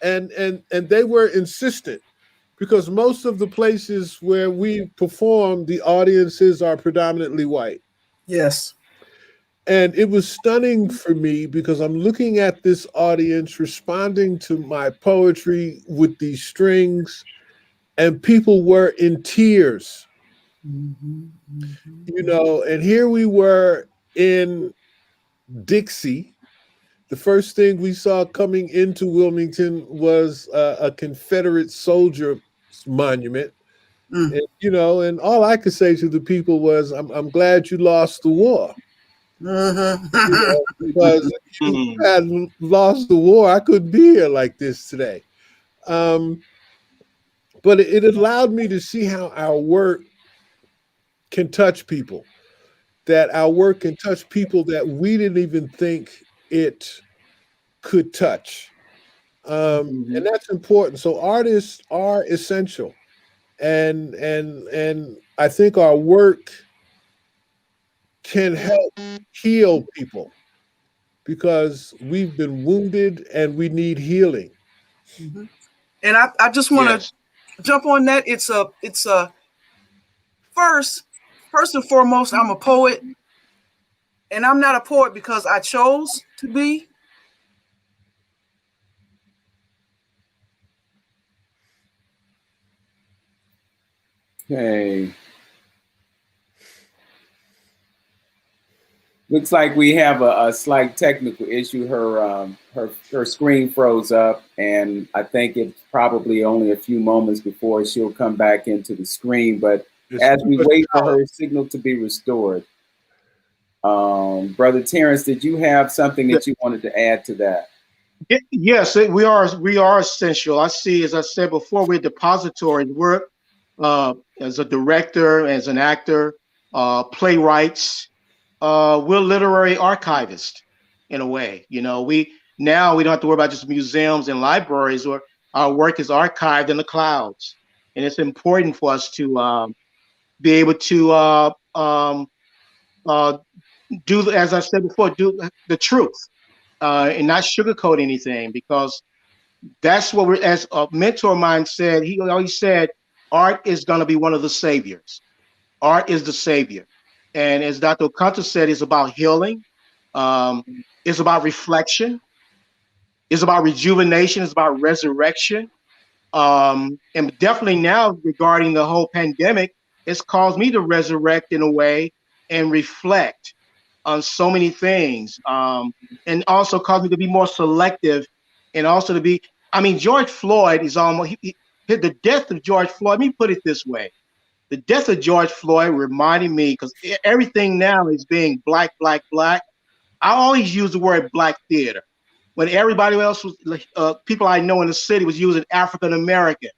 Speaker 4: And they were insistent, because most of the places where we perform, the audiences are predominantly white.
Speaker 3: Yes.
Speaker 4: And it was stunning for me, because I'm looking at this audience responding to my poetry with these strings, and people were in tears, and here we were in Dixie. The first thing we saw coming into Wilmington was a Confederate soldier monument. And, and all I could say to the people was, I'm glad you lost the war. Because if you had lost the war, I couldn't be here like this today. But it allowed me to see how our work can touch people, that our work can touch people that we didn't even think it could touch. And that's important. So artists are essential. And I think our work can help heal people, because we've been wounded and we need healing.
Speaker 3: And I just want to jump on that. It's a first and foremost, I'm a poet, and I'm not a poet because I chose to be.
Speaker 1: Okay. Looks like we have a slight technical issue. Her screen froze up, and I think it's probably only a few moments before she'll come back into the screen. But as we wait for her signal to be restored, Brother Terrence, did you have something that you wanted to add to that?
Speaker 5: Yes, we are essential. I see, as I said before, we're depository work as a director, as an actor, playwrights. We're literary archivists in a way. We don't have to worry about just museums and libraries, or our work is archived in the clouds. And it's important for us to be able to do, as I said before, do the truth and not sugarcoat anything, because that's what we're, as a mentor of mine said, he always said, art is going to be one of the saviors. Art is the savior. And as Dr. Okantah said, it's about healing. It's about reflection. It's about rejuvenation. It's about resurrection. And definitely now, regarding the whole pandemic, it's caused me to resurrect in a way and reflect on so many things. And also caused me to be more selective, and also to be, George Floyd is almost, the death of George Floyd, let me put it this way. The death of George Floyd reminded me, because everything now is being black, black, black. I always use the word Black theater when everybody else was, people I know in the city was using African American.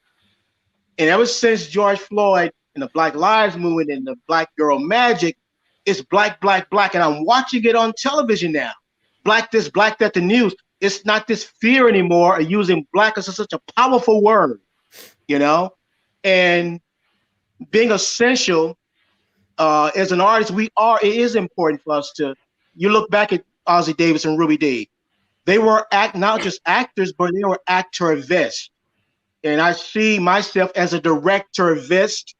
Speaker 5: And ever since George Floyd and the Black Lives Movement and the Black Girl Magic, it's black, black, black. And I'm watching it on television now. Black this, black that, the news. It's not this fear anymore of using black as such a powerful word, you know? And being essential as an artist, it is important for us to, you look back at Ossie Davis and Ruby Dee. They were not just actors, but they were activists. And I see myself as a directorist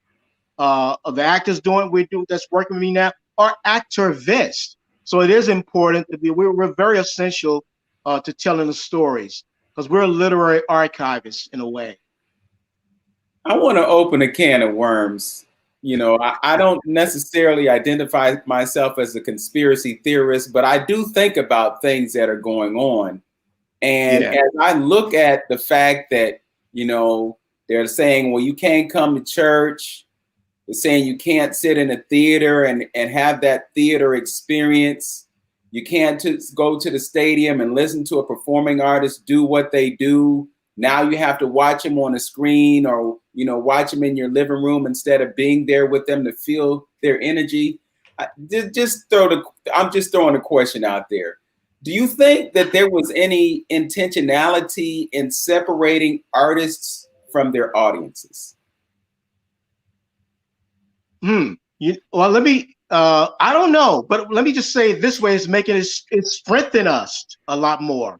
Speaker 5: of the actors doing what we do that's working with me now are activists. So it is important to be, we're very essential to telling the stories because we're literary archivists in a way.
Speaker 1: I want to open a can of worms. You know, I don't necessarily identify myself as a conspiracy theorist, but I do think about things that are going on. And as I look at the fact that, you know, they're saying, well, you can't come to church. They're saying you can't sit in a theater and have that theater experience. You can't go to the stadium and listen to a performing artist do what they do. Now you have to watch them on a screen or, you know, watch them in your living room instead of being there with them to feel their energy. I'm just throwing a question out there. Do you think that there was any intentionality in separating artists from their audiences?
Speaker 5: Well, let me, I don't know, but let me just say it this way, it's strengthened us a lot more.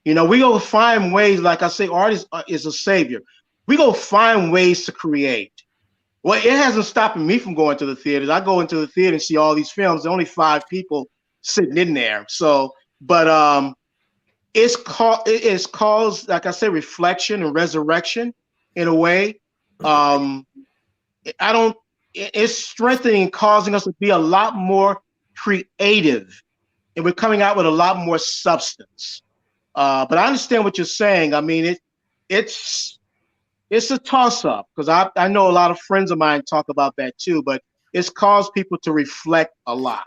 Speaker 5: You know, we go find ways, like I say, art is a savior. We go find ways to create. Well, it hasn't stopped me from going to the theaters. I go into the theater and see all these films. There are only 5 people sitting in there. So, but it's caused, like I said, reflection and resurrection in a way. It's strengthening, causing us to be a lot more creative, and we're coming out with a lot more substance. But I understand what you're saying. I mean, it's a toss-up because I know a lot of friends of mine talk about that too, but it's caused people to reflect a lot.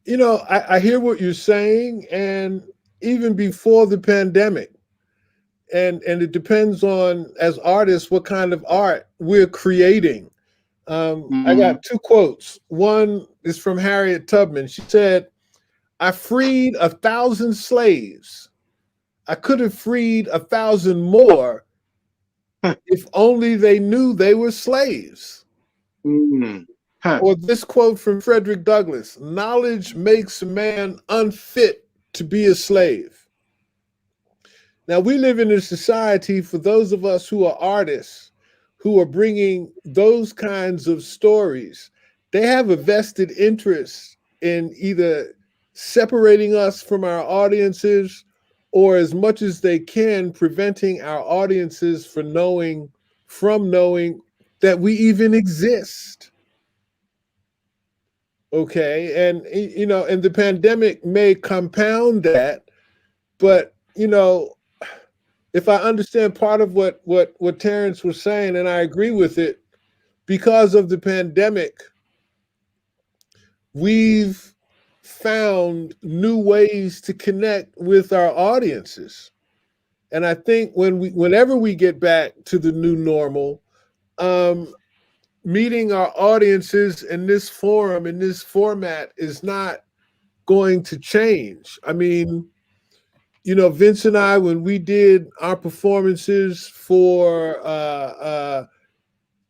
Speaker 4: You know, I hear what you're saying, and even before the pandemic, and it depends on, as artists, what kind of art we're creating. I got 2 quotes. One is from Harriet Tubman. She said, "I freed 1,000 slaves. I could have freed 1,000 more if only they knew they were slaves." Or this quote from Frederick Douglass, "Knowledge makes a man unfit to be a slave." Now, we live in a society, for those of us who are artists, who are bringing those kinds of stories, they have a vested interest in either separating us from our audiences or, as much as they can, preventing our audiences from knowing that we even exist. Okay, and you know, and the pandemic may compound that, but you know, if I understand part of what Terrence was saying, and I agree with it, because of the pandemic, we've found new ways to connect with our audiences. And I think whenever we get back to the new normal, meeting our audiences in this forum, in this format, is not going to change. I mean, you know, Vince and I, when we did our performances for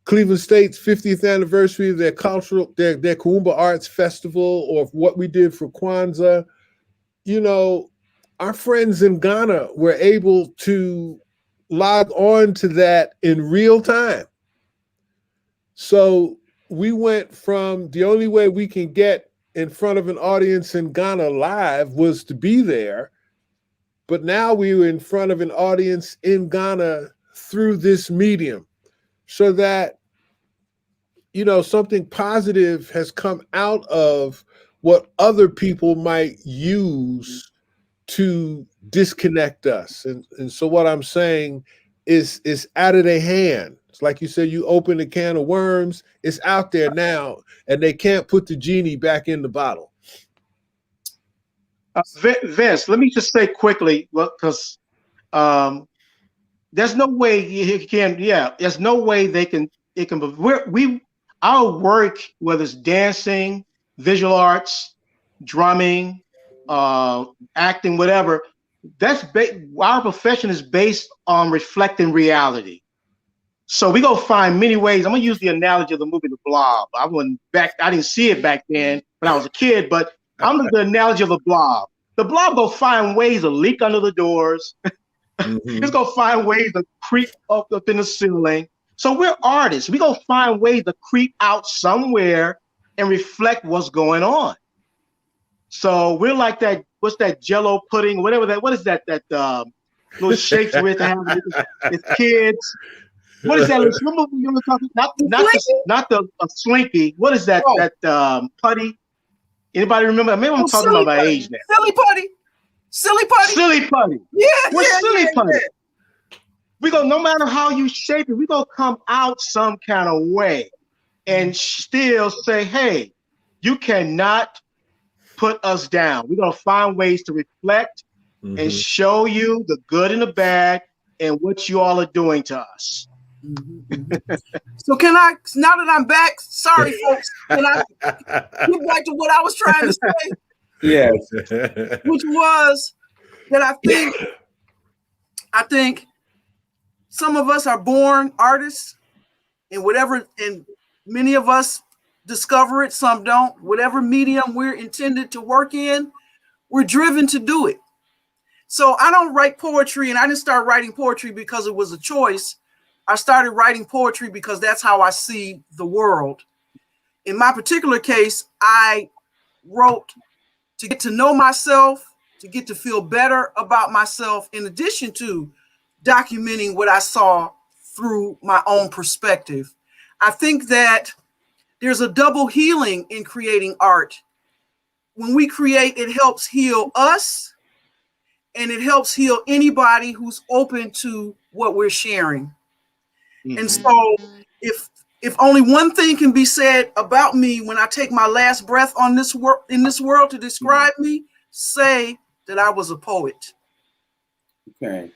Speaker 4: Cleveland State's 50th anniversary of their Kuumba Arts Festival, or what we did for Kwanzaa, you know, our friends in Ghana were able to log on to that in real time. So we went from the only way we can get in front of an audience in Ghana live was to be there. But now we were in front of an audience in Ghana through this medium, so that, you know, something positive has come out of what other people might use to disconnect us. And so what I'm saying is out of their hand. It's like you said, you open a can of worms, it's out there now, and they can't put the genie back in the bottle.
Speaker 5: Vince, let me just say quickly, well, because there's no way he can. Yeah, there's no way they can. It can. Our work, whether it's dancing, visual arts, drumming, acting, whatever. Our profession is based on reflecting reality. So we go find many ways. I'm gonna use the analogy of the movie The Blob. I didn't see it back then when I was a kid, but I'm the analogy of the Blob. The Blob go find ways to leak under the doors.
Speaker 4: Mhm.
Speaker 5: Just go find ways to creep up in the ceiling. So we're artists. We go find ways to creep out somewhere and reflect what's going on. So we're like that. What's that Jello pudding? Whatever that. What is that? That little shapes we have to have as kids. What is that? Remember we were talking not the slinky. What is that? Oh. That putty. Anybody remember? Maybe I'm talking about my age now.
Speaker 3: Silly putty. Silly putty.
Speaker 5: Silly putty.
Speaker 3: Yeah.
Speaker 5: We're silly putty. Yeah. We go, no matter how you shape it, we gonna come out some kind of way and still say, hey, you cannot put us down. We're gonna find ways to reflect and show you the good and the bad and what you all are doing to us.
Speaker 3: So can I, now that I'm back, sorry folks, can I get back to what I was trying to say?
Speaker 1: Yes.
Speaker 3: Which was that I think some of us are born artists and many of us discover it, some don't. Whatever medium we're intended to work in, we're driven to do it. So I don't write poetry, and I didn't start writing poetry because it was a choice. I started writing poetry because that's how I see the world. In my particular case, I wrote to get to know myself, to get to feel better about myself, in addition to documenting what I saw through my own perspective. I think that there's a double healing in creating art. When we create, it helps heal us, and it helps heal anybody who's open to what we're sharing. And so if only one thing can be said about me when I take my last breath on this in this world to describe me, say that I was a poet.
Speaker 1: Okay.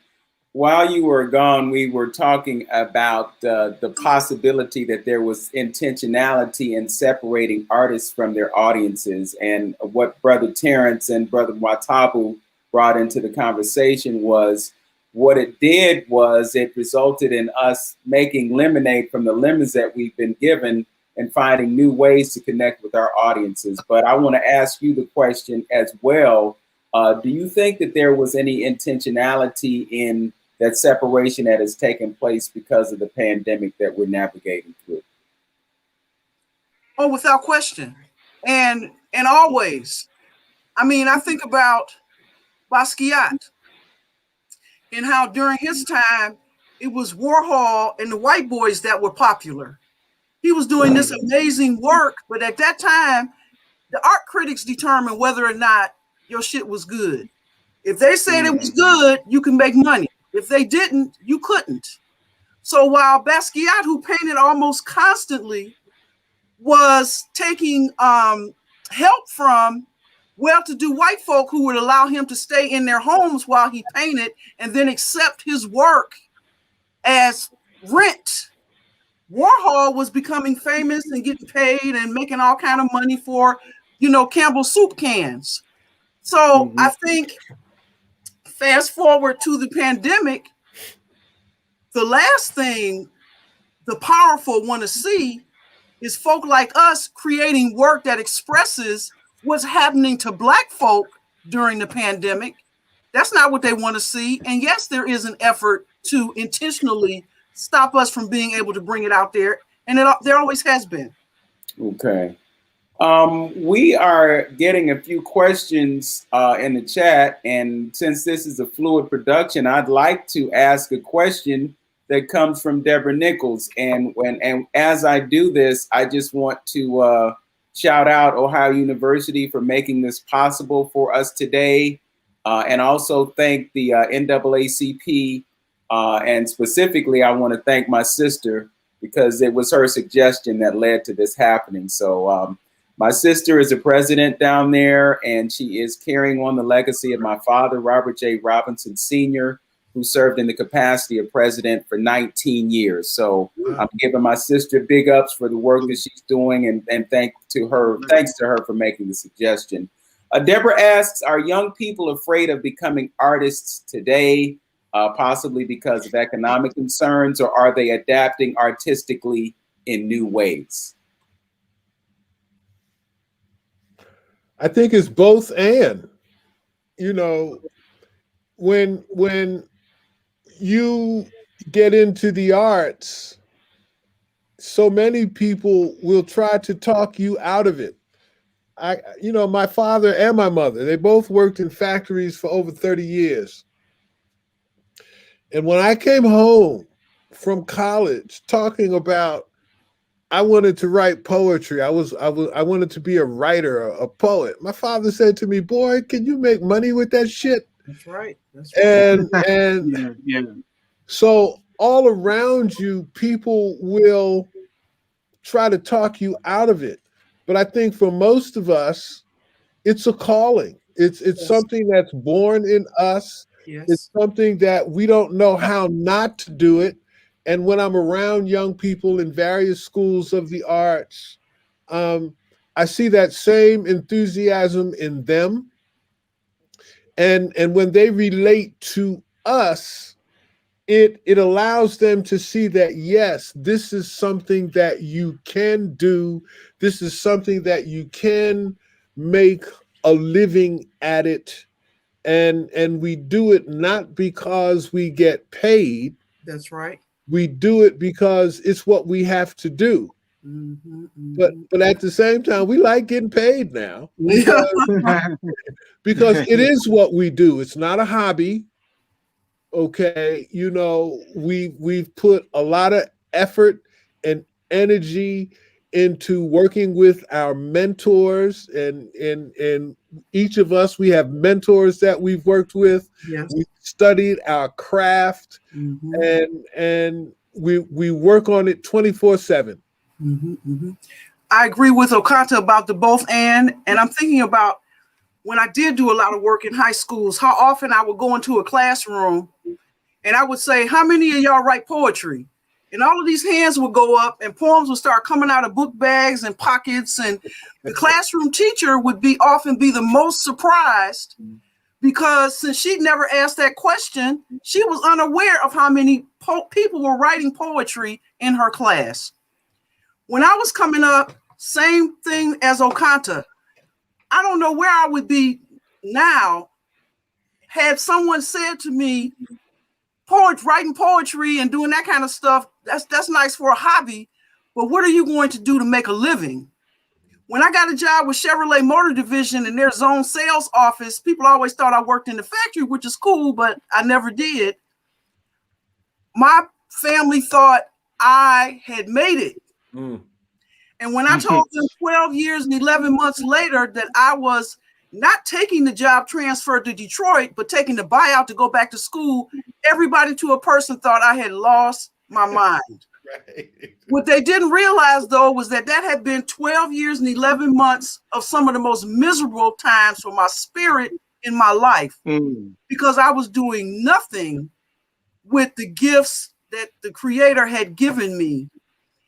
Speaker 1: While you were gone, we were talking about the possibility that there was intentionality in separating artists from their audiences. And what Brother Terrence and Brother Mwatabu brought into the conversation was, what it did was it resulted in us making lemonade from the lemons that we've been given and finding new ways to connect with our audiences. But I want to ask you the question as well. Do you think that there was any intentionality in that separation that has taken place because of the pandemic that we're navigating through?
Speaker 3: Oh, without question. And always. I mean, I think about Basquiat and how during his time, it was Warhol and the white boys that were popular. He was doing this amazing work, but at that time, the art critics determined whether or not your shit was good. If they said it was good, you can make money. If they didn't, you couldn't. So while Basquiat, who painted almost constantly, was taking help from well-to-do white folk who would allow him to stay in their homes while he painted and then accept his work as rent, Warhol was becoming famous and getting paid and making all kind of money for, Campbell's soup cans. So I think fast forward to the pandemic, the last thing the powerful want to see is folk like us creating work that expresses what's happening to Black folk during the pandemic. That's not what they want to see. And yes, there is an effort to intentionally stop us from being able to bring it out there. And there always has been.
Speaker 1: Okay. We are getting a few questions in the chat. And since this is a fluid production, I'd like to ask a question that comes from Deborah Nichols. And as I do this, I just want to shout out Ohio University for making this possible for us today. And also thank the NAACP. And specifically, I want to thank my sister because it was her suggestion that led to this happening. So My sister is a president down there, and she is carrying on the legacy of my father, Robert J. Robinson Sr., who served in the capacity of president for 19 years. So I'm giving my sister big ups for the work that she's doing, and thanks to her for making the suggestion. Deborah asks, are young people afraid of becoming artists today, possibly because of economic concerns, or are they adapting artistically in new ways?
Speaker 4: I think it's both and. You know, when you get into the arts, so many people will try to talk you out of it. My father and my mother, they both worked in factories for over 30 years. And when I came home from college talking about I wanted to write poetry, I wanted to be a writer, a poet. My father said to me, "Boy, can you make money with that shit?"
Speaker 3: That's right. That's right.
Speaker 4: And
Speaker 5: yeah.
Speaker 4: So all around you, people will try to talk you out of it. But I think for most of us, it's a calling. It's
Speaker 3: Yes.
Speaker 4: something that's born in us.
Speaker 3: Yes.
Speaker 4: It's something that we don't know how not to do it. And when I'm around young people in various schools of the arts, I see that same enthusiasm in them. And when they relate to us, it allows them to see that, yes, this is something that you can do. This is something that you can make a living at it. And we do it not because we get paid.
Speaker 3: That's right.
Speaker 4: We do it because it's what we have to do.
Speaker 3: Mm-hmm, mm-hmm.
Speaker 4: But at the same time, we like getting paid now because it is what we do. It's not a hobby. Okay, we've put a lot of effort and energy into working with our mentors, and each of us, we have mentors that we've worked with.
Speaker 3: Yes.
Speaker 4: We studied our craft, and we work on it 24/7.
Speaker 3: I agree with Okantah about the both and I'm thinking about when I did do a lot of work in high schools, how often I would go into a classroom and I would say, how many of y'all write poetry? And all of these hands would go up and poems would start coming out of book bags and pockets. And the classroom teacher would often be the most surprised because since she'd never asked that question, she was unaware of how many people were writing poetry in her class. When I was coming up, same thing as Okantah. I don't know where I would be now had someone said to me, writing poetry and doing that kind of stuff, that's nice for a hobby, but what are you going to do to make a living? When I got a job with Chevrolet Motor Division in their zone sales office, people always thought I worked in the factory, which is cool, but I never did. My family thought I had made it. And when I told them 12 years and 11 months later that I was not taking the job transfer to Detroit, but taking the buyout to go back to school, everybody to a person thought I had lost my mind. Right. What they didn't realize, though, was that had been 12 years and 11 months of some of the most miserable times for my spirit in my life, because I was doing nothing with the gifts that the Creator had given me.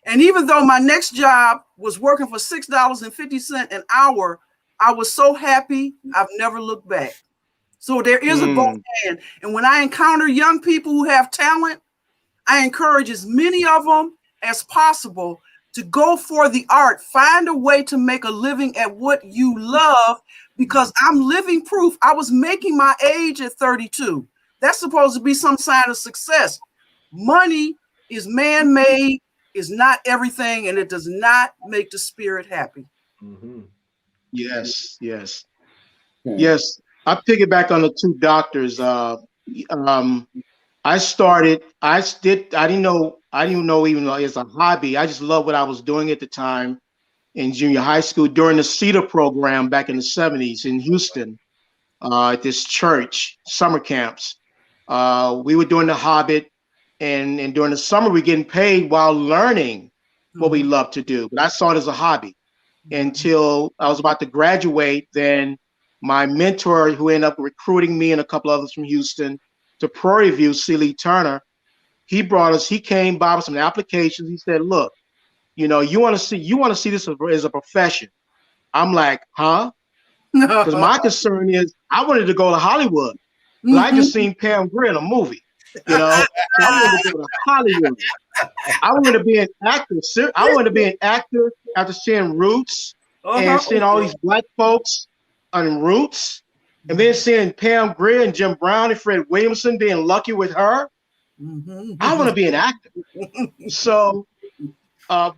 Speaker 3: And even though my next job was working for $6.50 an hour, I was so happy, I've never looked back. So there is a both and. And when I encounter young people who have talent, I encourage as many of them as possible to go for the art. Find a way to make a living at what you love, because I'm living proof. I was making my age at 32. That's supposed to be some sign of success. Money is man-made, is not everything, and it does not make the spirit happy.
Speaker 5: Yes. I piggyback on the two doctors. I didn't know even though it's a hobby. I just loved what I was doing at the time in junior high school during the Cedar program back in the 70s in Houston, at this church, summer camps. We were doing The Hobbit, and during the summer we were getting paid while learning what we love to do. But I saw it as a hobby. until I was about to graduate. Then my mentor, who ended up recruiting me and a couple others from Houston to Prairie View, C. Lee Turner, he came by with some applications. He said, look, you want to see this as a profession. I'm like, huh? Because my concern is I wanted to go to Hollywood. But I just seen Pam Grier in a movie, So I wanted to go to Hollywood. I wanted to be an actor. I wanted to be an actor after seeing Roots and seeing all these black folks on Roots, and then seeing Pam Grier and Jim Brown and Fred Williamson, being lucky with her. I want to be an actor. So,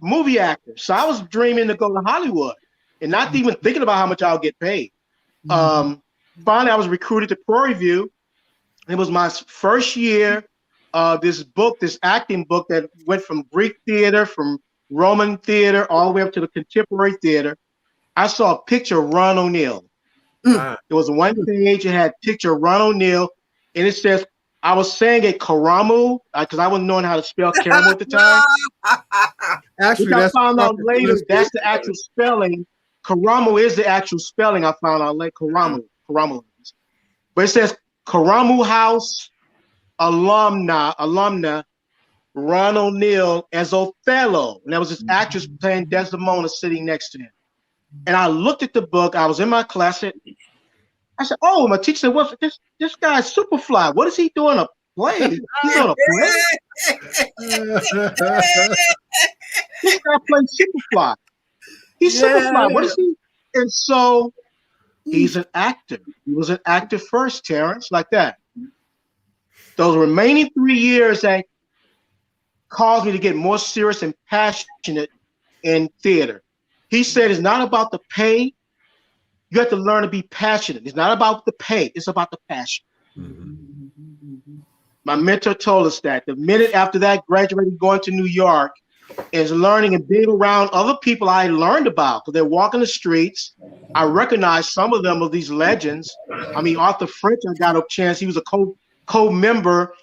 Speaker 5: movie actor. So I was dreaming to go to Hollywood and not even thinking about how much I'll get paid. Finally, I was recruited to Prairie View. It was my first year. This acting book that went from Greek theater, from Roman theater, all the way up to the contemporary theater. I saw a picture of Ron O'Neal. It was one page. It had a picture of Ron O'Neal, and it says, I was saying it Karamu, because I wasn't knowing how to spell Karamu at the time.
Speaker 4: Actually,
Speaker 5: I found out later that's the actual spelling. Karamu is the actual spelling. I found out later. Karamu. But it says Karamu House alumna Ron O'Neal as Othello. And there was this actress playing Desdemona sitting next to him. And I looked at the book. I was in my class. I said, oh, my teacher said, what's this guy's Superfly? What is he doing a play? He's on a play? This guy playing Superfly. He's Superfly. What is he? And so he's an actor. He was an actor first, Terrence, like that. Those remaining 3 years that caused me to get more serious and passionate in theater. He said it's not about the pay. You have to learn to be passionate. It's not about the pay. It's about the passion. My mentor told us that. The minute after that, graduating, going to New York, is learning and being around other people I learned about. Because they're walking the streets. I recognized some of them of these legends. I mean, Arthur French, I got a chance. He was a co-founding member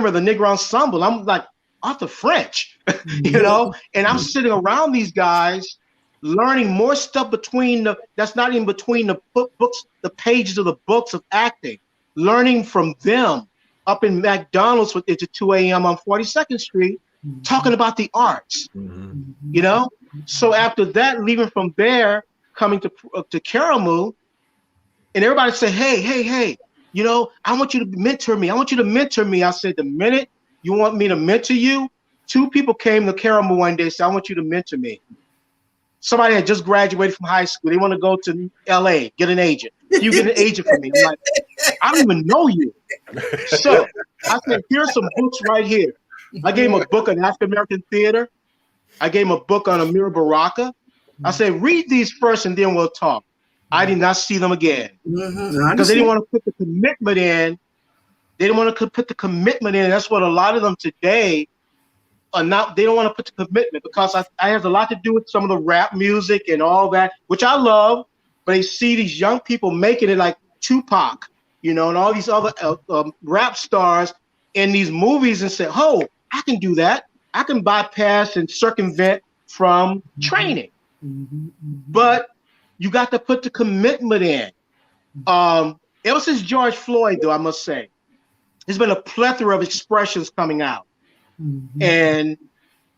Speaker 5: of the Negro Ensemble. I'm like, Arthur French, and I'm sitting around these guys, learning more stuff that's not even between the books, the pages of the books of acting, learning from them up in McDonald's at 2 a.m. on 42nd Street, talking about the arts, So after that, leaving from there, coming to Karamu, and everybody say, hey, I want you to mentor me. I said, the minute you want me to mentor you, 2 people came to Karamu one day and said, I want you to mentor me. Somebody had just graduated from high school. They want to go to LA, get an agent. You get an agent for me. I'm like, I don't even know you. So I said, here's some books right here. I gave him a book on African American theater. I gave him a book on Amir Baraka. I said, read these first and then we'll talk. I did not see them again. Because they didn't want to put the commitment in. That's what a lot of them today are not. They don't want to put the commitment, because I have a lot to do with some of the rap music and all that, which I love. But they see these young people making it like Tupac, and all these other rap stars in these movies, and say, oh, I can do that. I can bypass and circumvent from training. But you got to put the commitment in. Ever since George Floyd, though, I must say, there's been a plethora of expressions coming out. And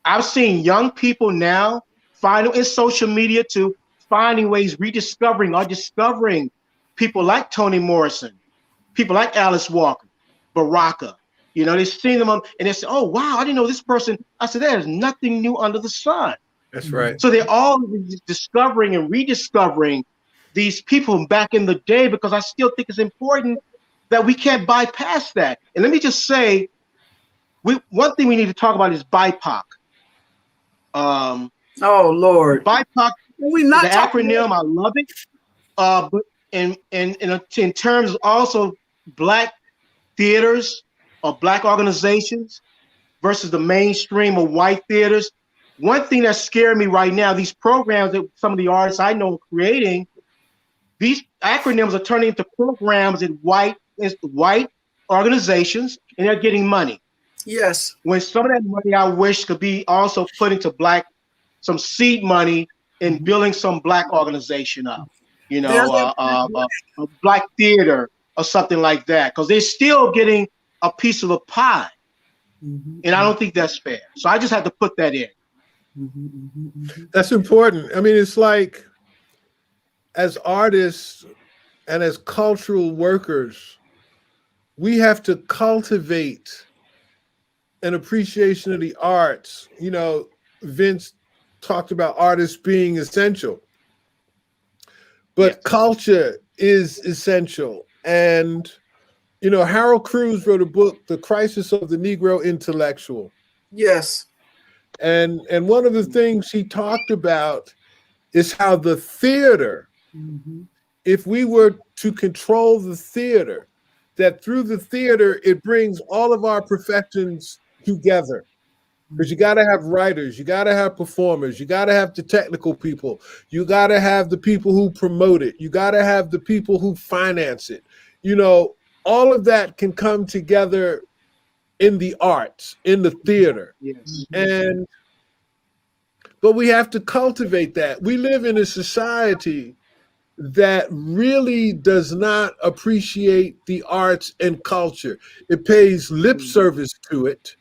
Speaker 5: I've seen young people now finding in social media too, finding ways, discovering people like Toni Morrison, people like Alice Walker, Baraka. They've seen them and they say, oh, wow, I didn't know this person. I said, there's nothing new under the sun.
Speaker 4: That's right.
Speaker 5: So they're all discovering and rediscovering these people back in the day, because I still think it's important that we can't bypass that. And let me just say, one thing we need to talk about is BIPOC.
Speaker 3: Oh Lord,
Speaker 5: BIPOC.
Speaker 3: We not
Speaker 5: the acronym. I love it. But in terms also Black theaters or Black organizations versus the mainstream of white theaters. One thing that scared me right now, these programs that some of the artists I know are creating, these acronyms are turning into programs in white organizations, and they're getting money. Yes. When some of that money I wish could be also put into some seed money in building some Black organization up, you
Speaker 3: There's
Speaker 5: know, a Black theater or something like that, because they're still getting a piece of the pie. And I don't think that's fair. So I just have to put that in.
Speaker 4: That's important. I mean, it's like, as artists and as cultural workers, we have to cultivate an appreciation of the arts. You know, Vince talked about artists being essential, but
Speaker 5: Yes.
Speaker 4: culture is essential. And, you know, Harold Cruz wrote a book, The Crisis of the Negro Intellectual.
Speaker 3: Yes.
Speaker 4: And one of the things he talked about is how the theater, if we were to control the theater, that through the theater, it brings all of our professions together. Because you got to have writers, you got to have performers, you got to have the technical people, you got to have the people who promote it, you got to have the people who finance it. You know, all of that can come together in the arts, in the theater.
Speaker 5: Yes.
Speaker 4: But we have to cultivate that. We live in a society that really does not appreciate the arts and culture. It pays lip service to it,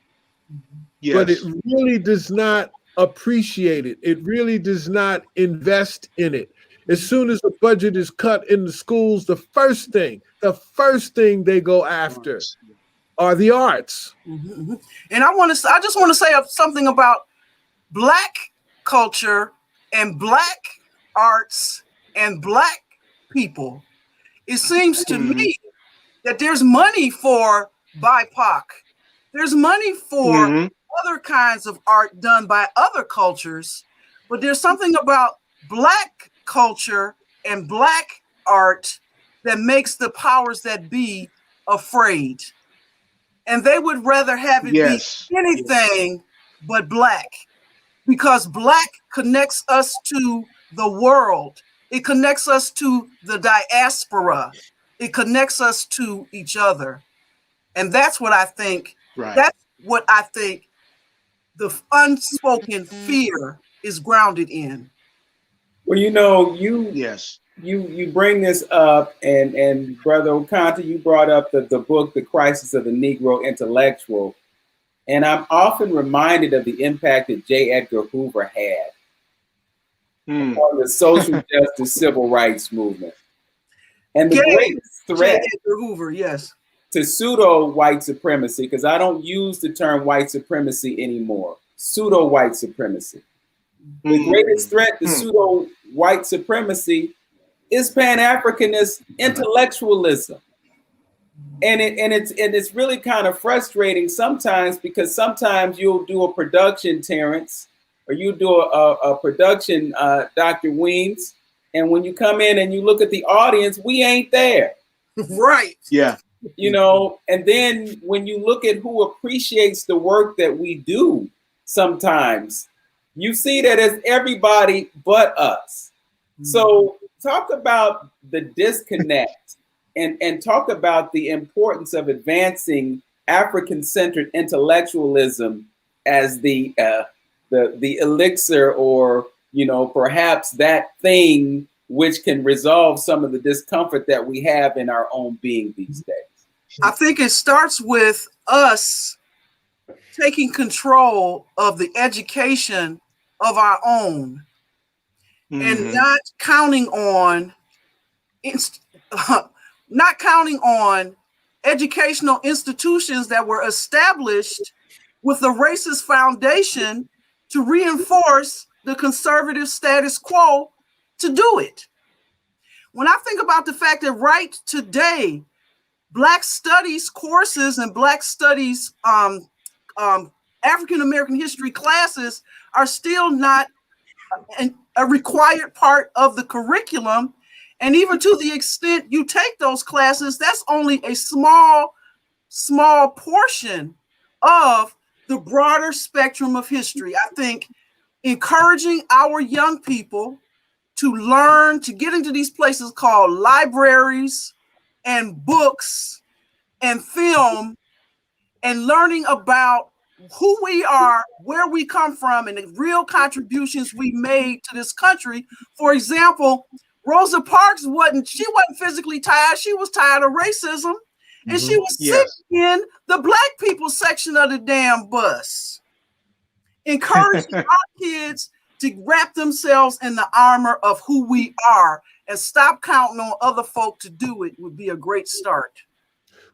Speaker 5: Yes.
Speaker 4: but it really does not appreciate it. It really does not invest in it. As soon as the budget is cut in the schools, the first thing they go after are the arts.
Speaker 3: And I just want to say something about Black culture and Black arts and Black people. It seems to me that there's money for BIPOC. There's money for other kinds of art done by other cultures, but there's something about Black culture and Black art that makes the powers that be afraid. And they would rather have it be anything but Black, because Black connects us to the world. It connects us to the diaspora. It connects us to each other. And that's what I think.
Speaker 5: Right.
Speaker 3: That's what I think the unspoken fear is grounded in.
Speaker 1: Well, you know, you bring this up, and Brother Okantah, you brought up the book, The Crisis of the Negro Intellectual. And I'm often reminded of the impact that J. Edgar Hoover had on the social justice civil rights movement. And the greatest threat to pseudo-white supremacy, because I don't use the term white supremacy anymore, pseudo-white supremacy. The greatest threat to pseudo-white supremacy is Pan-Africanist intellectualism. And it's really kind of frustrating sometimes, because sometimes you'll do a production, Terrence, or you do a production, Dr. Weems, and when you come in and you look at the audience, we ain't there.
Speaker 3: Right.
Speaker 5: Yeah.
Speaker 1: You know, and then when you look at who appreciates the work that we do, sometimes you see that it's everybody but us. So talk about the disconnect and talk about the importance of advancing African-centered intellectualism as the elixir, or, you know, perhaps that thing which can resolve some of the discomfort that we have in our own being these days.
Speaker 3: I think it starts with us taking control of the education of our own and not counting on educational institutions that were established with a racist foundation to reinforce the conservative status quo to do it. When I think about the fact that right today, Black studies courses and Black studies African-American history classes are still not a required part of the curriculum. And even to the extent you take those classes, that's only a small portion of the broader spectrum of history. I think encouraging our young people to learn, to get into these places called libraries and books and film, and learning about who we are, where we come from, and the real contributions we made to this country. For example, Rosa Parks wasn't physically tired. She was tired of racism, and she was sitting in the Black people section of the damn bus, encouraging our kids to wrap themselves in the armor of who we are and stop counting on other folk to do it would be a great start.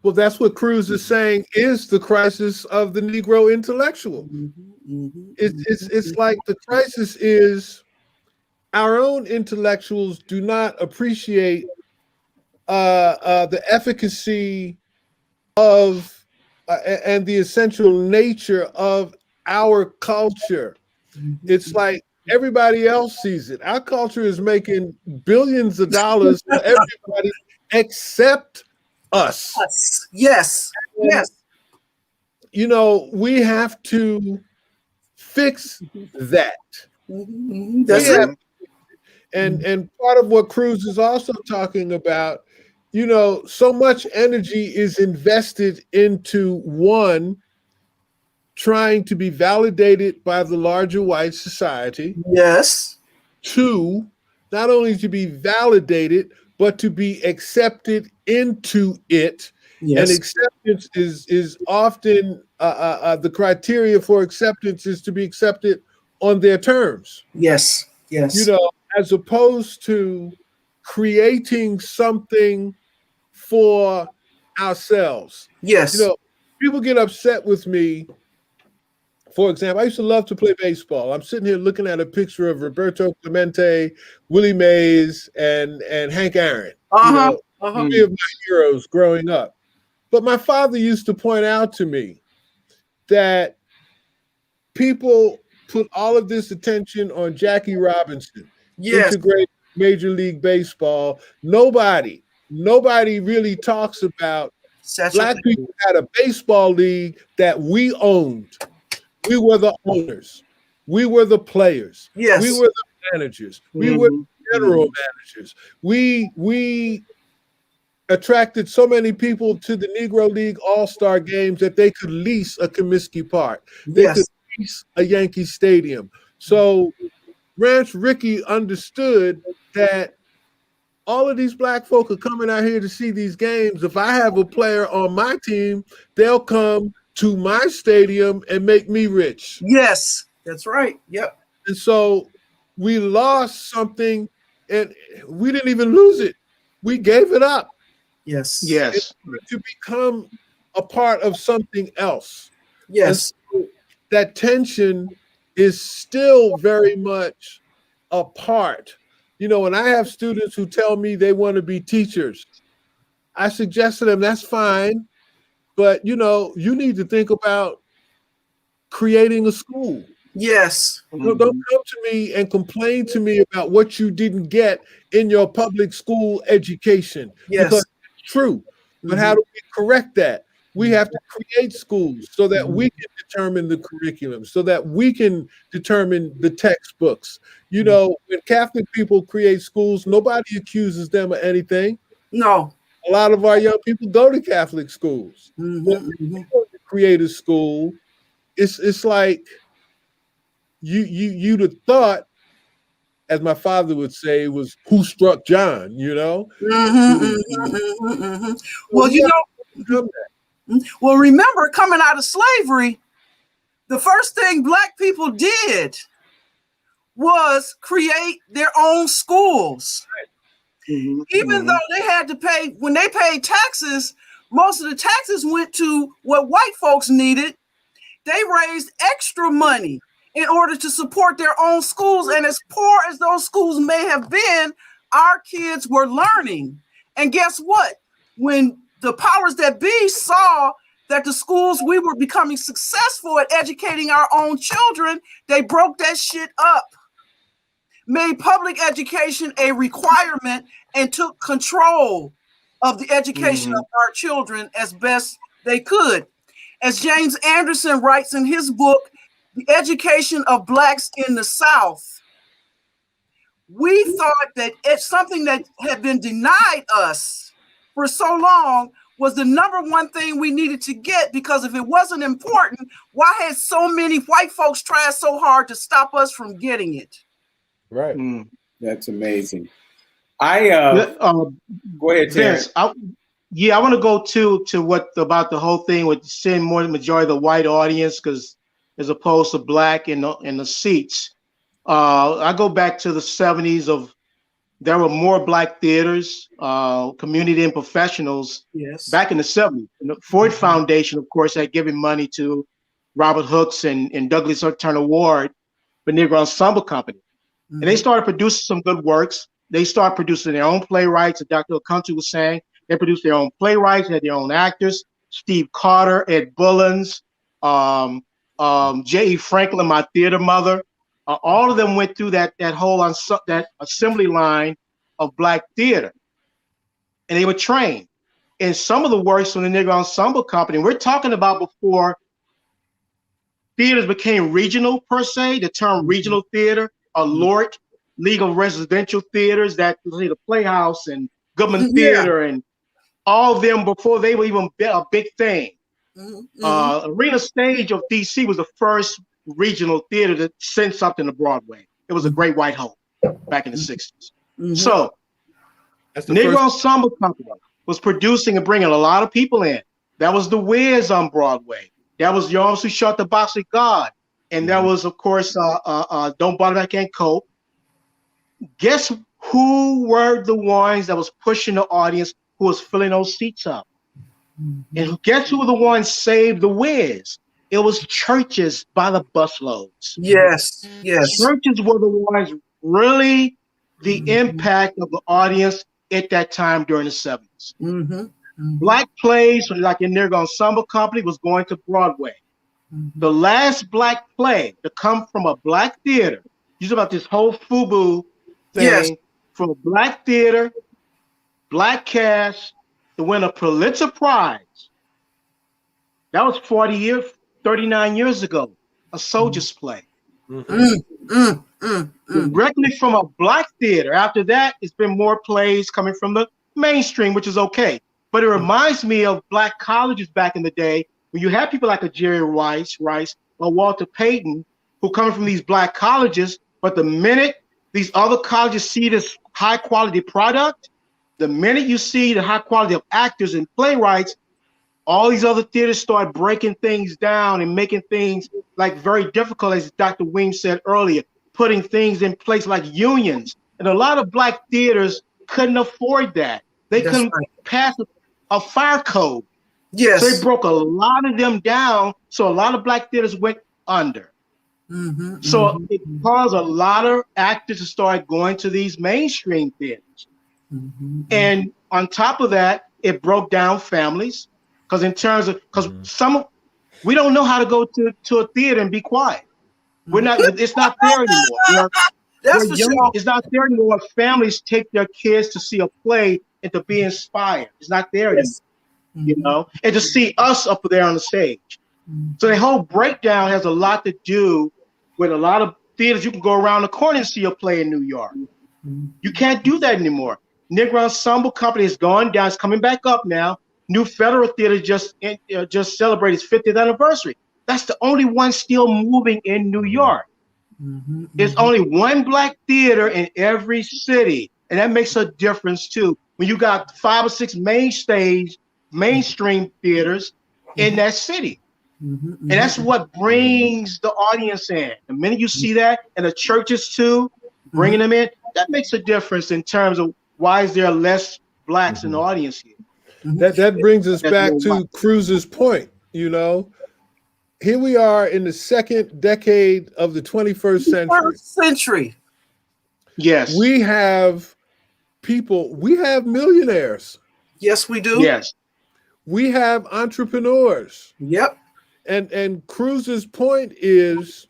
Speaker 4: Well, that's what Cruz is saying is the crisis of the Negro intellectual. It's like the crisis is our own intellectuals do not appreciate the efficacy of and the essential nature of our culture. It's like everybody else sees it. Our culture is making billions of dollars for everybody except us.
Speaker 3: Yes. Yes.
Speaker 4: You know, we have to fix that.
Speaker 3: That's it.
Speaker 4: And part of what Cruz is also talking about, you know, so much energy is invested into one, trying to be validated by the larger white society.
Speaker 3: Yes.
Speaker 4: Two, not only to be validated, but to be accepted into it.
Speaker 3: Yes.
Speaker 4: And acceptance is often the criteria for acceptance is to be accepted on their terms.
Speaker 3: Yes. Yes.
Speaker 4: You know, as opposed to creating something for ourselves.
Speaker 3: Yes.
Speaker 4: You know, people get upset with me. For example, I used to love to play baseball. I'm sitting here looking at a picture of Roberto Clemente, Willie Mays, and Hank Aaron. You know, three of my heroes growing up. But my father used to point out to me that people put all of this attention on Jackie Robinson, integrate Major League Baseball. Nobody really talks about Black people had a baseball league that we owned. We were the owners. We were the players.
Speaker 3: Yes.
Speaker 4: We were the managers. We were the general managers. We attracted so many people to the Negro League All-Star games that they could lease a Comiskey Park. They could lease a Yankee Stadium. So Ranch Rickey understood that all of these Black folk are coming out here to see these games. If I have a player on my team, they'll come to my stadium and make me rich.
Speaker 3: Yes, that's right. Yep.
Speaker 4: And so we lost something, and we didn't even lose it. We gave it up.
Speaker 3: Yes.
Speaker 5: Yes.
Speaker 4: To become a part of something else.
Speaker 3: Yes.
Speaker 4: So that tension is still very much a part. You know, when I have students who tell me they want to be teachers, I suggest to them that's fine, but you know, you need to think about creating a school.
Speaker 3: Yes.
Speaker 4: Don't come to me and complain to me about what you didn't get in your public school education.
Speaker 3: Yes.
Speaker 4: Because it's true. But how do we correct that? We have to create schools so that we can determine the curriculum, so that we can determine the textbooks. You know, when Catholic people create schools, nobody accuses them of anything.
Speaker 3: No.
Speaker 4: A lot of our young people go to Catholic schools. When we create a school, it's like you'd have thought, as my father would say, it was who struck John, you know?
Speaker 3: Well, you know, well, remember coming out of slavery, the first thing Black people did was create their own schools. Even though they had to pay, when they paid taxes, most of the taxes went to what white folks needed. They raised extra money in order to support their own schools. And as poor as those schools may have been, our kids were learning. And guess what? When the powers that be saw that the schools, we were becoming successful at educating our own children, they broke that shit up, made public education a requirement, and took control of the education of our children as best they could. As James Anderson writes in his book, The Education of Blacks in the South, we thought that it's something that had been denied us for so long was the #1 thing we needed to get, because if it wasn't important, why had so many white folks tried so hard to stop us from getting it?
Speaker 4: Right.
Speaker 1: That's amazing. Go ahead, Terrence.
Speaker 5: Vince, I want to go to what about the whole thing with seeing more the majority of the white audience, because as opposed to black in the seats. I go back to the 70s of there were more black theaters, community and professionals back in the 70s. And the Ford Foundation, of course, had given money to Robert Hooks and Douglas Turner Ward, the Negro Ensemble Company. And they started producing some good works. They started producing their own playwrights, as Dr. Okantah was saying. They produced their own playwrights, had their own actors. Steve Carter, Ed Bullens, J.E. Franklin, my theater mother. All of them went through that whole that assembly line of black theater. And they were trained. And some of the works from the Negro Ensemble Company, we're talking about before theaters became regional per se, the term regional theater, or LORT, League of Residential Theaters, that the Playhouse and Goodman Theater, and all of them before they were even a big thing. Arena Stage of DC was the first regional theater to send something to Broadway. It was a Great White Hope back in the 60s. So Negro Ensemble Company was producing and bringing a lot of people in. That was the Wiz on Broadway. That was Yours Who Shot the Box of God. And that was, of course, Don't Bother That Can't Cope. Guess who were the ones that was pushing the audience, who was filling those seats up? And guess who were the ones saved the Wiz? It was churches by the busloads.
Speaker 3: Yes.
Speaker 5: Churches were the ones really the impact of the audience at that time during the 70s. Black plays, like in Negro Ensemble Company, was going to Broadway. The last black play to come from a black theater, you talk about this whole FUBU thing, from a black theater, black cast, to win a Pulitzer Prize. That was 39 years ago, a soldier's play. Directly from a black theater. After that, it's been more plays coming from the mainstream, which is okay. But it reminds me of black colleges back in the day, when you had people like a Jerry Rice or Walter Payton, who come from these black colleges, but the minute these other colleges see this high quality product, the minute you see the high quality of actors and playwrights, all these other theaters start breaking things down and making things like very difficult, as Dr. Weems said earlier, putting things in place like unions. And a lot of black theaters couldn't afford that. They couldn't pass a fire code. So they broke a lot of them down. So a lot of black theaters went under. So it caused a lot of actors to start going to these mainstream theaters. And on top of that, it broke down families. Because in terms of, we don't know how to go to a theater and be quiet. It's not there anymore. It's not there anymore. Families take their kids to see a play and to be inspired. It's not there anymore. You know, and to see us up there on the stage. So the whole breakdown has a lot to do with a lot of theaters. You can go around the corner and see a play in New York. You can't do that anymore. Negro Ensemble Company has gone down. It's coming back up now. New Federal Theater just celebrated its 50th anniversary. That's the only one still moving in New York. There's only one black theater in every city, and that makes a difference too. When you got 5 or 6 mainstream theaters in that city. And that's what brings the audience in. The minute you see that, and the churches too, bringing them in, that makes a difference in terms of why is there less blacks in the audience here.
Speaker 4: That brings us back to Cruz's point. You know, here we are in the second decade of the 21st century.
Speaker 5: Yes.
Speaker 4: We have people, we have millionaires.
Speaker 3: Yes, we do.
Speaker 5: Yes.
Speaker 4: We have entrepreneurs.
Speaker 3: Yep.
Speaker 4: And Cruz's point is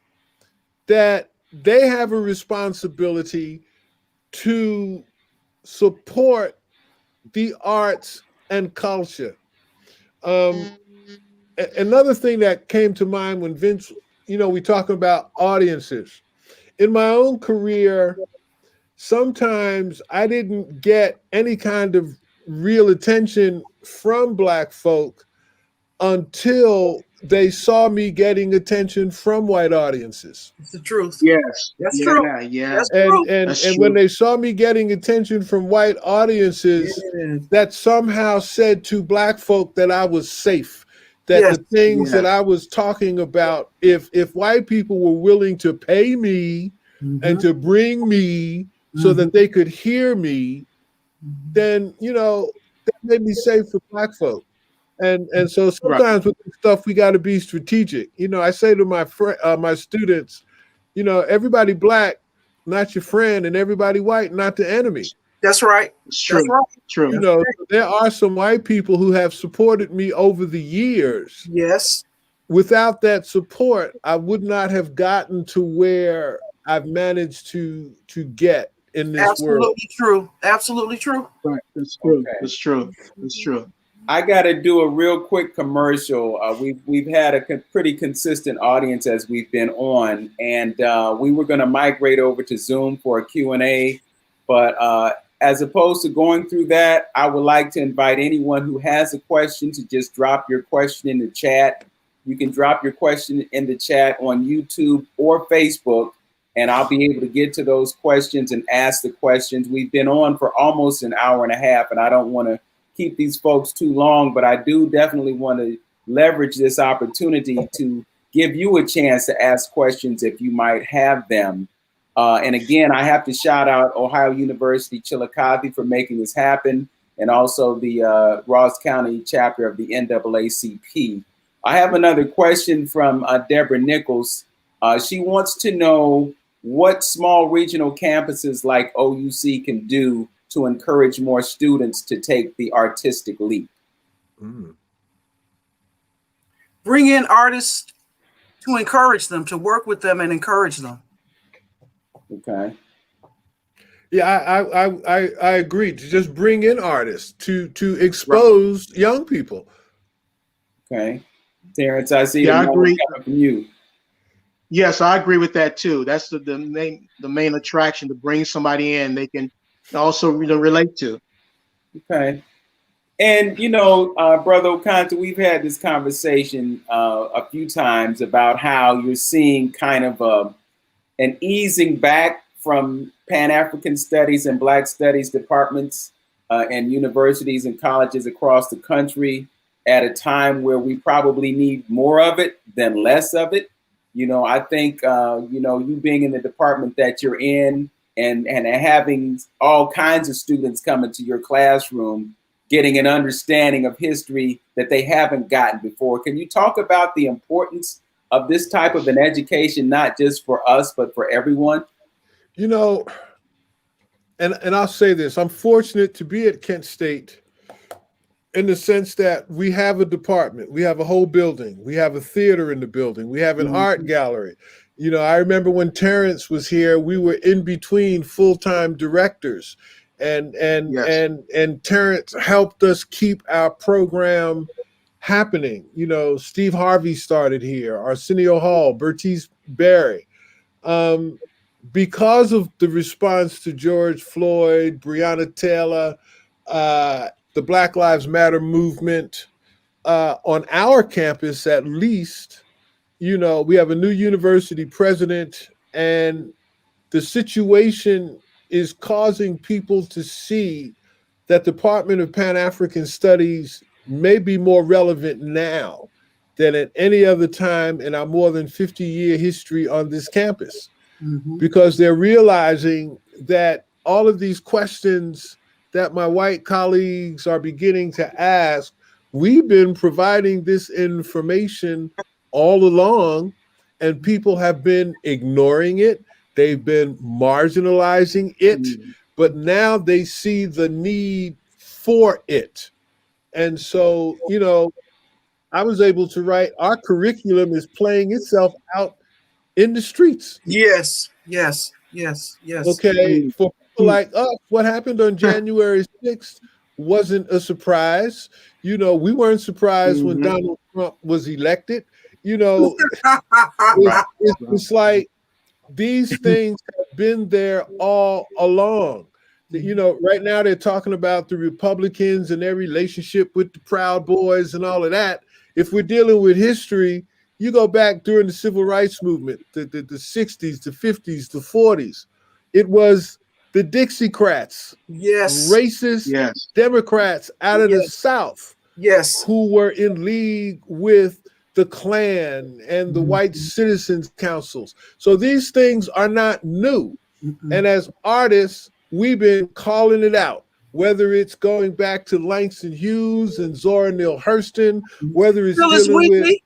Speaker 4: that they have a responsibility to support the arts and culture. Another thing that came to mind when Vince, we talk about audiences. In my own career, sometimes I didn't get any kind of real attention from Black folk until they saw me getting attention from white audiences.
Speaker 3: It's the truth.
Speaker 5: Yes.
Speaker 3: That's
Speaker 5: yeah,
Speaker 3: true.
Speaker 5: Yeah.
Speaker 3: That's
Speaker 4: And
Speaker 3: true.
Speaker 4: and
Speaker 5: That's
Speaker 4: and
Speaker 5: true.
Speaker 4: when they saw me getting attention from white audiences,
Speaker 3: Yeah.
Speaker 4: that somehow said to Black folk that I was safe, that
Speaker 3: Yes.
Speaker 4: the things that
Speaker 5: Yes.
Speaker 4: I was talking about, if white people were willing to pay me and to bring me so that they could hear me, then that made me safe for Black folk. And so
Speaker 5: Right.
Speaker 4: sometimes with this stuff we got to be strategic. I say to my students, everybody Black not your friend, and everybody white not the enemy.
Speaker 3: That's right.
Speaker 5: It's true.
Speaker 3: That's right.
Speaker 5: True.
Speaker 4: There are some white people who have supported me over the years.
Speaker 3: Yes.
Speaker 4: Without that support, I would not have gotten to where I've managed to get in this
Speaker 3: Absolutely
Speaker 4: world.
Speaker 3: true. Absolutely true.
Speaker 5: Right. That's true.
Speaker 1: Okay.
Speaker 5: That's true. That's true.
Speaker 1: I got to do a real quick commercial. We've had a pretty consistent audience as we've been on, and we were going to migrate over to Zoom for a Q&A, but as opposed to going through that, I would like to invite anyone who has a question to just drop your question in the chat. You can drop your question in the chat on YouTube or Facebook, and I'll be able to get to those questions and ask the questions. We've been on for almost an hour and a half, and I don't want to keep these folks too long, but I do definitely want to leverage this opportunity to give you a chance to ask questions if you might have them. And again, I have to shout out Ohio University Chillicothe for making this happen, and also the Ross County chapter of the N.A.A.C.P. I have another question from Deborah Nichols. She wants to know what small regional campuses like OUC can do to encourage more students to take the artistic leap.
Speaker 3: Bring in artists to encourage them, to work with them and encourage them.
Speaker 1: Okay.
Speaker 4: Yeah, I agree. To just bring in artists to expose young people.
Speaker 1: Okay. Terrence, I see
Speaker 5: I
Speaker 1: the
Speaker 5: agree
Speaker 1: coming from you.
Speaker 5: Yes, I agree with that too. That's the main attraction, to bring somebody in they can also relate to.
Speaker 1: Okay. And Brother Okantah, we've had this conversation a few times about how you're seeing kind of an easing back from Pan-African studies and Black studies departments and universities and colleges across the country at a time where we probably need more of it than less of it. I think, you being in the department that you're in and having all kinds of students come into your classroom, getting an understanding of history that they haven't gotten before. Can you talk about the importance of this type of an education, not just for us, but for everyone?
Speaker 4: And I'll say this, I'm fortunate to be at Kent State in the sense that we have a department, we have a whole building, we have a theater in the building, we have an art gallery. I remember when Terrence was here, we were in between full-time directors, and Terrence helped us keep our program happening. Steve Harvey started here, Arsenio Hall, Bertice Berry. Because of the response to George Floyd, Breonna Taylor, the Black Lives Matter movement, on our campus at least, we have a new university president, and the situation is causing people to see that the Department of Pan-African Studies may be more relevant now than at any other time in our more than 50-year history on this campus. Because they're realizing that all of these questions that my white colleagues are beginning to ask, we've been providing this information all along, and people have been ignoring it. They've been marginalizing it, but now they see the need for it. And so, I was able to write, our curriculum is playing itself out in the streets.
Speaker 3: Yes.
Speaker 4: Okay, for people like us, what happened on January 6th wasn't a surprise. We weren't surprised when Donald Trump was elected. It's like these things have been there all along. You know, right now they're talking about the Republicans and their relationship with the Proud Boys and all of that. If we're dealing with history, you go back during the Civil Rights Movement, the 60s, the 50s, the 40s. It was the Dixiecrats, racist Democrats out of the South, who were in league with the Klan and the white citizens councils. So these things are not new. And as artists, we've been calling it out, whether it's going back to Langston Hughes and Zora Neale Hurston, whether it's dealing with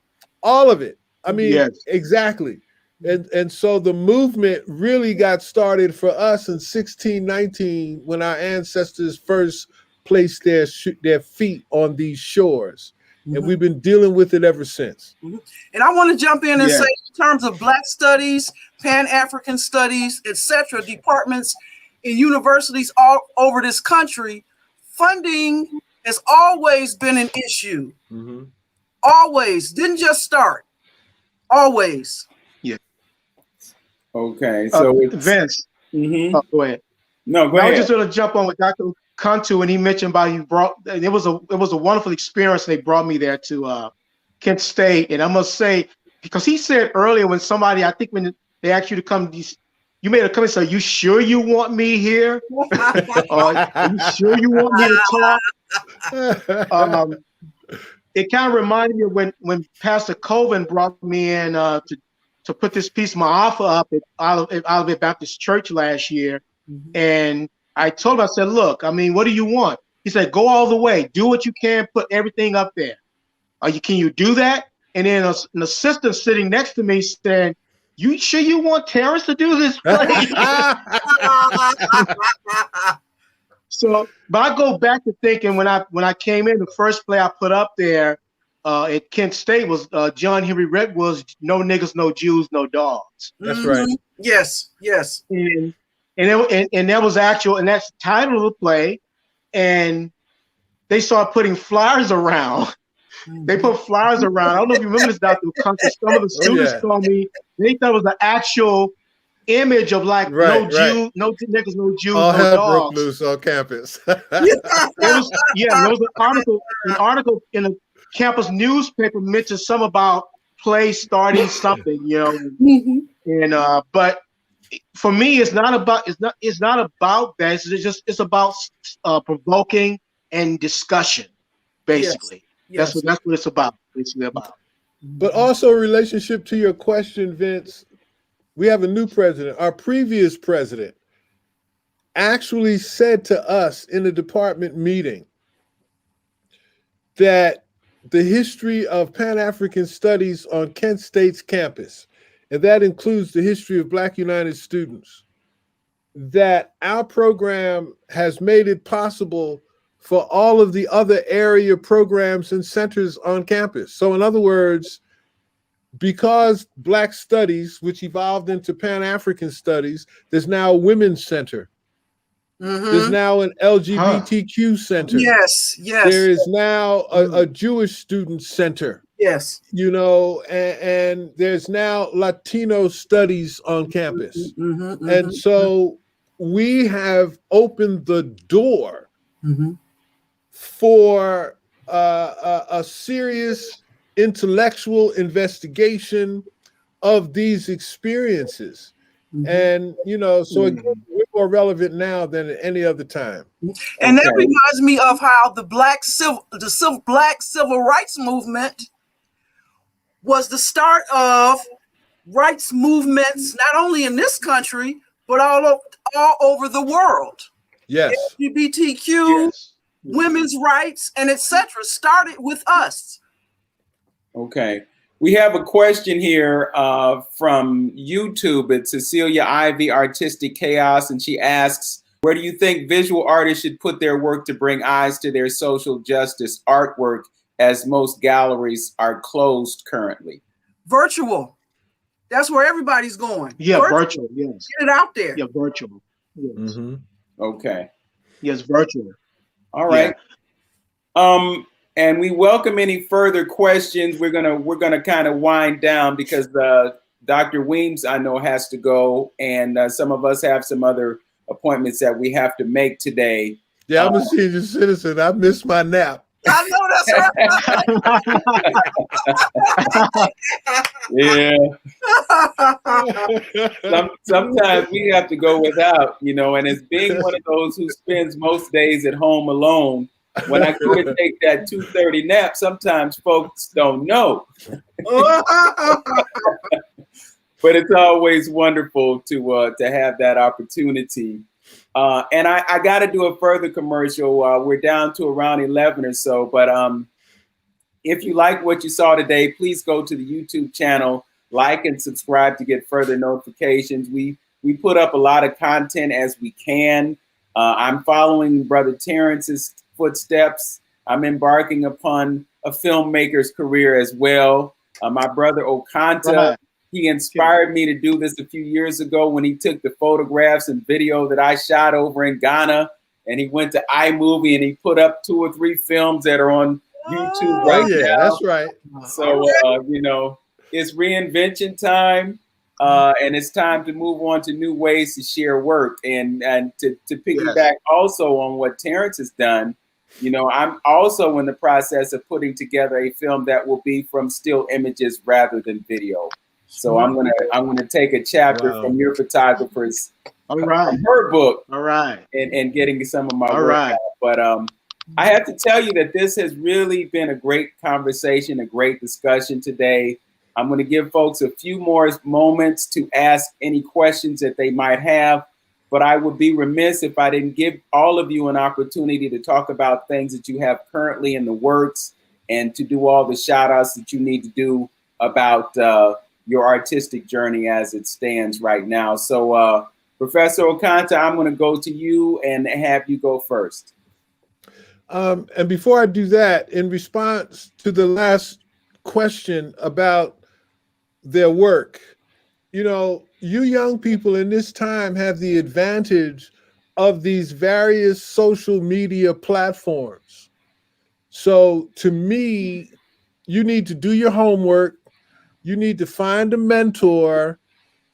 Speaker 4: all of it. I mean, exactly. And so the movement really got started for us in 1619 when our ancestors first placed their feet on these shores. And we've been dealing with it ever since.
Speaker 3: And I want to jump in and say, in terms of Black studies, Pan-African studies, etc., departments in universities all over this country, funding has always been an issue. Always. Didn't just start. Always.
Speaker 5: Yeah.
Speaker 1: Okay. So
Speaker 5: Vince. Oh, go ahead.
Speaker 1: No, go ahead.
Speaker 5: I was just going to jump on with Dr. Okantah when he mentioned about it was a wonderful experience. They brought me there to Kent State, and I must say, because he said earlier when somebody, I think when they asked you to come, you made a comment, so you sure you want me here? Are you sure you want me to talk? It kind of reminded me of when Pastor Colvin brought me in to put this piece of my offer up at Olivet Baptist Church last year, and I told him, I said, look, I mean, what do you want? He said, go all the way. Do what you can. Put everything up there. Can you do that? And then an assistant sitting next to me said, you sure you want Terrence to do this play? So, but I go back to thinking when I came in, the first play I put up there at Kent State was John Henry Redwood's No Niggas, No Jews, No Dogs.
Speaker 4: That's right.
Speaker 3: Yes.
Speaker 5: And that was actual, and that's the title of the play. And they started putting flyers around. They put flyers around. I don't know if you remember this, Dr. Okantah. Some of the students told me they thought it was the actual image of like no Jews, no niggas, no Jews,
Speaker 4: all
Speaker 5: no
Speaker 4: hell
Speaker 5: dogs.
Speaker 4: Broke loose on campus.
Speaker 5: There was an article in a campus newspaper mentioned some about play starting something, you know, and but for me, it's not about that. It's about provoking and discussion, basically. That's what it's about. Basically about.
Speaker 4: But also in relationship to your question, Vince, we have a new president. Our previous president actually said to us in a department meeting that the history of Pan-African studies on Kent State's campus, and that includes the history of Black United students, that our program has made it possible for all of the other area programs and centers on campus. So in other words, because Black studies, which evolved into Pan-African studies, there's now a women's center. There's now an LGBTQ center.
Speaker 3: Yes.
Speaker 4: There is now a Jewish student center.
Speaker 3: Yes.
Speaker 4: You know, and there's now Latino studies on campus. And so we have opened the door for a serious intellectual investigation of these experiences. And, you know, so again, we're more relevant now than at any other time.
Speaker 3: And that reminds me of how the Black Civil Rights Movement was the start of rights movements, not only in this country, but all over the world.
Speaker 4: Yes.
Speaker 3: LGBTQ, women's rights, and etc. started with us.
Speaker 1: Okay. We have a question here from YouTube. It's Cecilia Ivy, Artistic Chaos, and she asks, where do you think visual artists should put their work to bring eyes to their social justice artwork, as most galleries are closed currently?
Speaker 3: Virtual. That's where everybody's going.
Speaker 5: Yeah, virtual. Yes.
Speaker 3: Get it out there.
Speaker 5: Yeah, virtual. Yes.
Speaker 1: Okay.
Speaker 5: Yes, virtual.
Speaker 1: All right. Yeah. And we welcome any further questions. We're gonna kind of wind down because Dr. Weems, I know, has to go, and some of us have some other appointments that we have to make today.
Speaker 4: Yeah, I'm a senior citizen. I missed my nap.
Speaker 3: I know
Speaker 1: that's right. Yeah. Sometimes we have to go without, and as being one of those who spends most days at home alone, when I go to take that 2:30 nap, sometimes folks don't know. But it's always wonderful to have that opportunity. And I got to do a further commercial. We're down to around 11 or so. But if you like what you saw today, please go to the YouTube channel, like and subscribe to get further notifications. We put up a lot of content as we can. I'm following Brother Terrence's footsteps. I'm embarking upon a filmmaker's career as well. My brother Okantah, he inspired me to do this a few years ago when he took the photographs and video that I shot over in Ghana, and he went to iMovie and he put up 2 or 3 films that are on YouTube right now.
Speaker 4: That's right.
Speaker 1: So, it's reinvention time, and it's time to move on to new ways to share work and to piggyback also on what Terrence has done. I'm also in the process of putting together a film that will be from still images rather than video. So I'm gonna take a chapter from your photographer's from her book, and getting some of my work out. But I have to tell you that this has really been a great conversation, a great discussion today. I'm going to give folks a few more moments to ask any questions that they might have, but I would be remiss if I didn't give all of you an opportunity to talk about things that you have currently in the works and to do all the shout outs that you need to do about your artistic journey as it stands right now. So Professor Okantah, I'm going to go to you and have you go first.
Speaker 4: And before I do that, in response to the last question about their work, you young people in this time have the advantage of these various social media platforms. So to me, you need to do your homework. You need to find a mentor,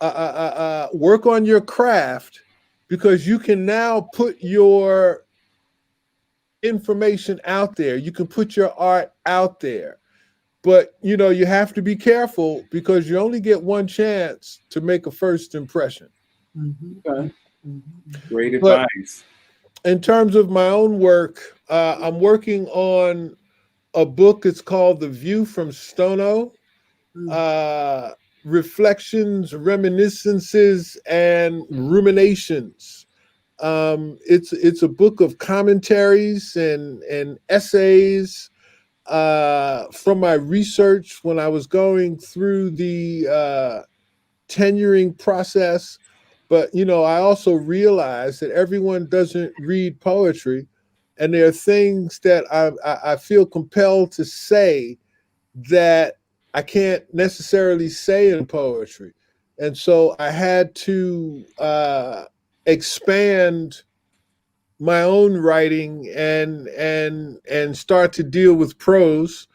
Speaker 4: work on your craft, because you can now put your information out there. You can put your art out there. But, you have to be careful because you only get one chance to make a first impression.
Speaker 1: Okay. Great advice.
Speaker 4: In terms of my own work, I'm working on a book. It's called The View from Stono. Reflections, reminiscences, and ruminations. It's a book of commentaries and essays from my research when I was going through the tenuring process. But, I also realized that everyone doesn't read poetry, and there are things that I feel compelled to say that I can't necessarily say in poetry. And so I had to expand my own writing and start to deal with prose.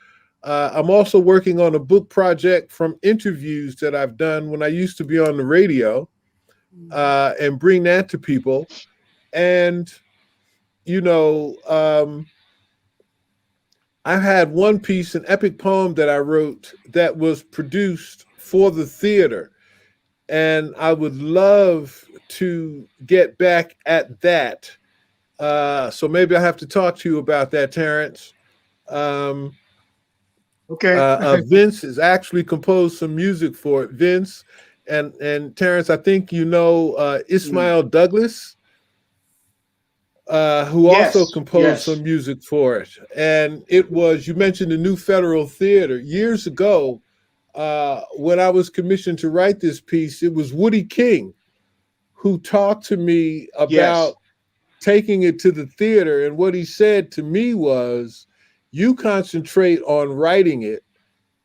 Speaker 4: I'm also working on a book project from interviews that I've done when I used to be on the radio, and bring that to people. And, I had one piece, an epic poem that I wrote that was produced for the theater. And I would love to get back at that. So maybe I have to talk to you about that, Terrence.
Speaker 5: Okay.
Speaker 4: Vince has actually composed some music for it. Vince and Terrence, I think Ismail Douglas, who also composed some music for it. And it was, you mentioned the New Federal Theater. Years ago, when I was commissioned to write this piece, it was Woody King who talked to me about taking it to the theater. And what he said to me was, you concentrate on writing it,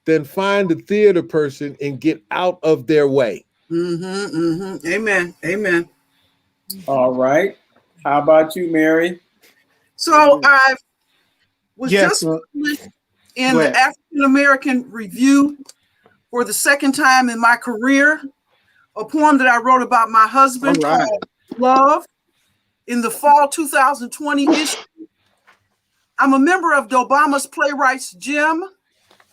Speaker 4: then find a theater person and get out of their way.
Speaker 3: Amen. Amen.
Speaker 1: All right. How about you, Mary?
Speaker 3: So I was just published in the African American Review for the second time in my career, a poem that I wrote about my husband called Love. in the fall 2020 issue. I'm a member of the Obama's Playwrights Gym,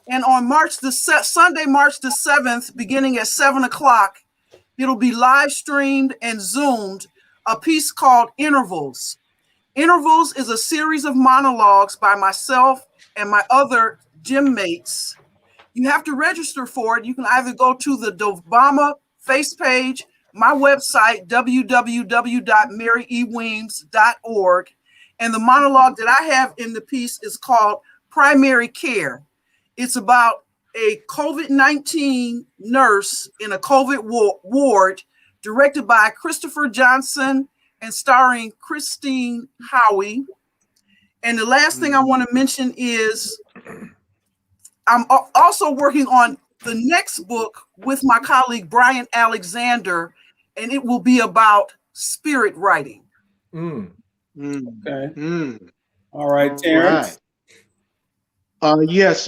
Speaker 3: and on Sunday, March the 7th, beginning at 7 o'clock, it'll be live streamed and Zoomed, a piece called Intervals. Intervals is a series of monologues by myself and my other gym mates. You have to register for it. You can either go to the Obama face page, my website, www.maryweems.org, and the monologue that I have in the piece is called Primary Care. It's about a COVID-19 nurse in a COVID ward, directed by Christopher Johnson and starring Christine Howie. And the last thing I want to mention is I'm also working on the next book with my colleague Brian Alexander, and it will be about spirit writing.
Speaker 1: Okay. All right, Terrence.
Speaker 5: Yes.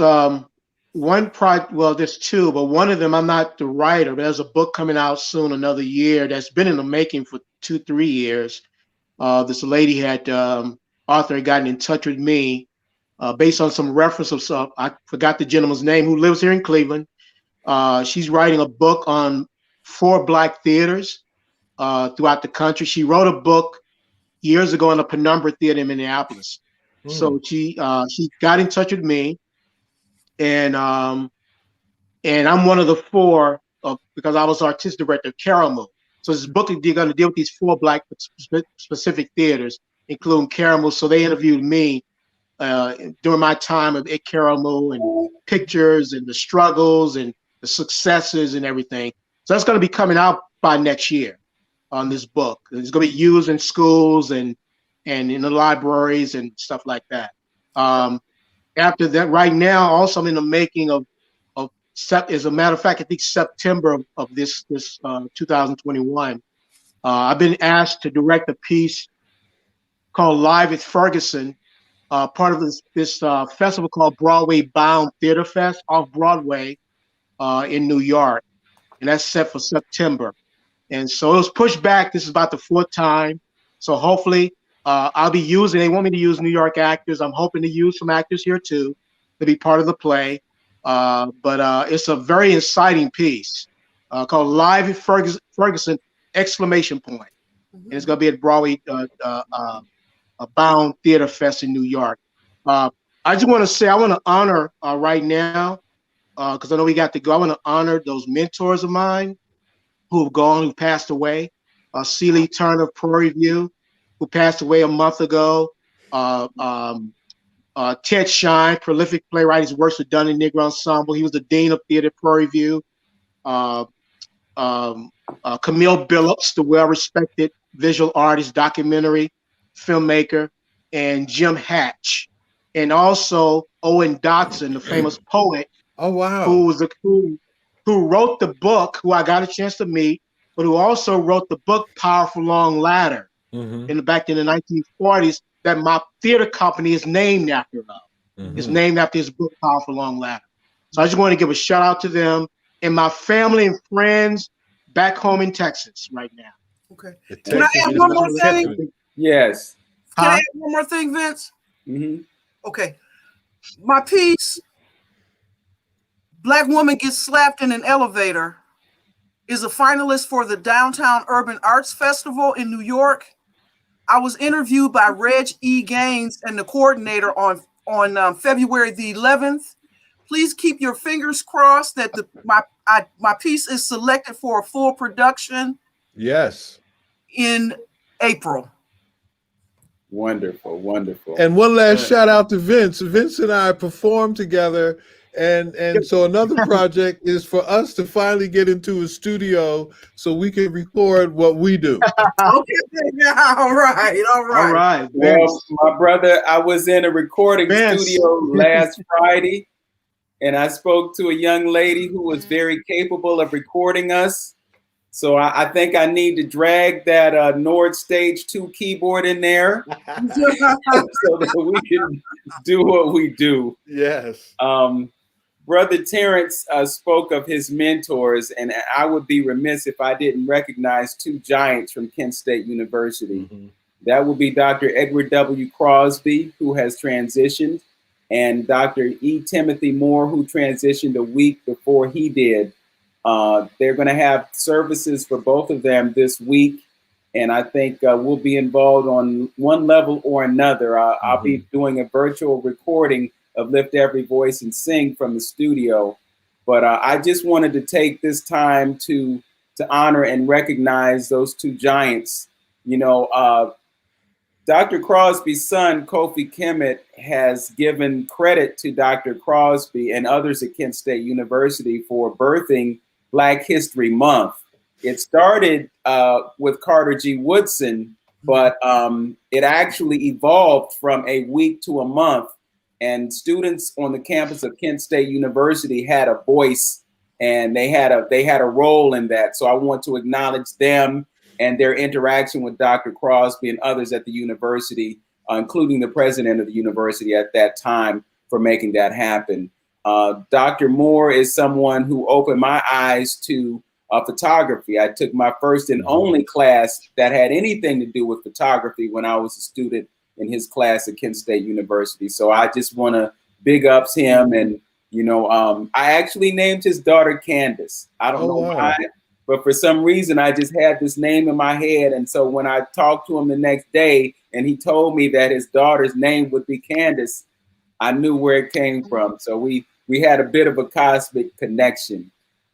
Speaker 5: One project, well, there's two, but one of them, I'm not the writer, but there's a book coming out soon, another year, that's been in the making for 2-3 years. This lady author had gotten in touch with me based on some reference of stuff. I forgot the gentleman's name, who lives here in Cleveland. She's writing a book on 4 Black theaters throughout the country. She wrote a book years ago in a Penumbra Theater in Minneapolis. So she got in touch with me, and I'm one of the 4 because I was artistic director of Caramel. So this book is going to deal with these 4 Black specific theaters, including Caramel. So they interviewed me during my time at Caramel, and pictures and the struggles and the successes and everything. So that's going to be coming out by next year on this book. It's going to be used in schools and in the libraries and stuff like that. After that, right now, also I'm in the making of as a matter of fact, I think September of this 2021, I've been asked to direct a piece called Live at Ferguson, part of this festival called Broadway Bound Theater Fest off Broadway in New York, and that's set for September. And so it was pushed back. This is about the 4th time. So hopefully I'll be using, they want me to use New York actors. I'm hoping to use some actors here too to be part of the play. But it's a very exciting piece called Live at Ferguson, exclamation point. And it's going to be at Broadway Bound Theater Fest in New York. I just want to say, I want to honor right now, because I know we got to go, I want to honor those mentors of mine who have gone, who passed away. Celie Turner of Prairie View, who passed away a month ago. Ted Shine, prolific playwright. His works were done in Negro Ensemble. He was the dean of theater at Prairie View. Camille Billups, the well-respected visual artist, documentary filmmaker, and Jim Hatch, and also Owen Dotson, the famous poet. Oh wow! Who wrote the book? Who I got a chance to meet, but who also wrote the book Powerful Long Ladder back in the 1940s. That my theater company is named after him. It's named after his book, Powerful Long Ladder. So I just want to give a shout out to them and my family and friends back home in Texas right now.
Speaker 3: Okay. Can I add one more thing?
Speaker 1: Yes.
Speaker 3: Can I add one more thing, Vince? Okay. My piece, Black Woman Gets Slapped in an Elevator, is a finalist for the Downtown Urban Arts Festival in New York. I was interviewed by Reg E. Gaines and the coordinator on February the 11th. Please keep your fingers crossed that my piece is selected for a full production. Yes. In April.
Speaker 1: Wonderful, wonderful.
Speaker 4: And one last shout out to Vince. Vince and I performed together. And so another project is for us to finally get into a studio so we can record what we do.
Speaker 3: Okay, yeah, all right.
Speaker 1: Well, my brother, I was in a recording studio last Friday, and I spoke to a young lady who was very capable of recording us. So I think I need to drag that Nord Stage 2 keyboard in there so that we can do what we do.
Speaker 4: Yes.
Speaker 1: Brother Terrence spoke of his mentors, and I would be remiss if I didn't recognize two giants from Kent State University. That will be Dr. Edward W. Crosby, who has transitioned, and Dr. E. Timothy Moore, who transitioned a week before he did. They're going to have services for both of them this week, and I think we'll be involved on one level or another. I'll be doing a virtual recording of Lift Every Voice and Sing from the studio, but I just wanted to take this time to honor and recognize those two giants. You know, Dr. Crosby's son, Kofi Kemet, has given credit to Dr. Crosby and others at Kent State University for birthing Black History Month. It started with Carter G. Woodson, but it actually evolved from a week to a month. And students on the campus of Kent State University had a voice, and they had a role in that. So I want to acknowledge them and their interaction with Dr. Crosby and others at the university, including the president of the university at that time, for making that happen. Dr. Moore is someone who opened my eyes to photography. I took my first and only class that had anything to do with photography when I was a student in his class at Kent State University. So I just want to big ups him. And, you know, I actually named his daughter Candace. I don't know why, but for some reason I just had this name in my head. And so when I talked to him the next day and he told me that his daughter's name would be Candace, I knew where it came from. So we had a bit of a cosmic connection.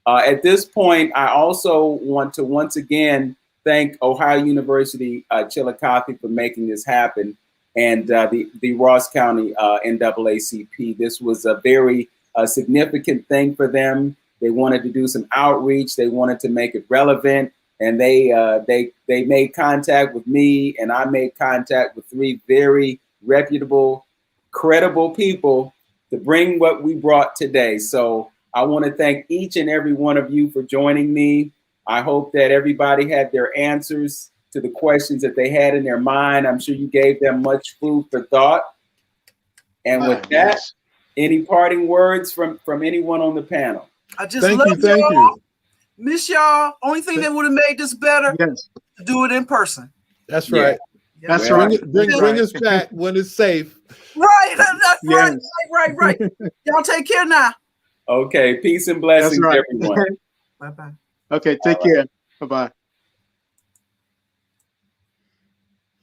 Speaker 1: At this point, I also want to once again thank Ohio University Chillicothe for making this happen, and the Ross County N.A.A.C.P. This was a very significant thing for them. They wanted to do some outreach. They wanted to make it relevant, and they made contact with me, and I made contact with three very reputable, credible people to bring what we brought today. So I want to thank each and every one of you for joining me. I hope that everybody had their answers to the questions that they had in their mind. I'm sure you gave them much food for thought. And with that, any parting words from anyone on the panel?
Speaker 3: I just love y'all. Miss y'all. Only thing that would have made this better, to do it in person.
Speaker 4: That's right.
Speaker 3: Yeah.
Speaker 5: That's right.
Speaker 4: Bring us back when it's safe.
Speaker 3: Right. That's right. Y'all take care now.
Speaker 1: Okay. Peace and blessings, everyone.
Speaker 3: Bye-bye.
Speaker 5: Okay. Take care. Bye-bye.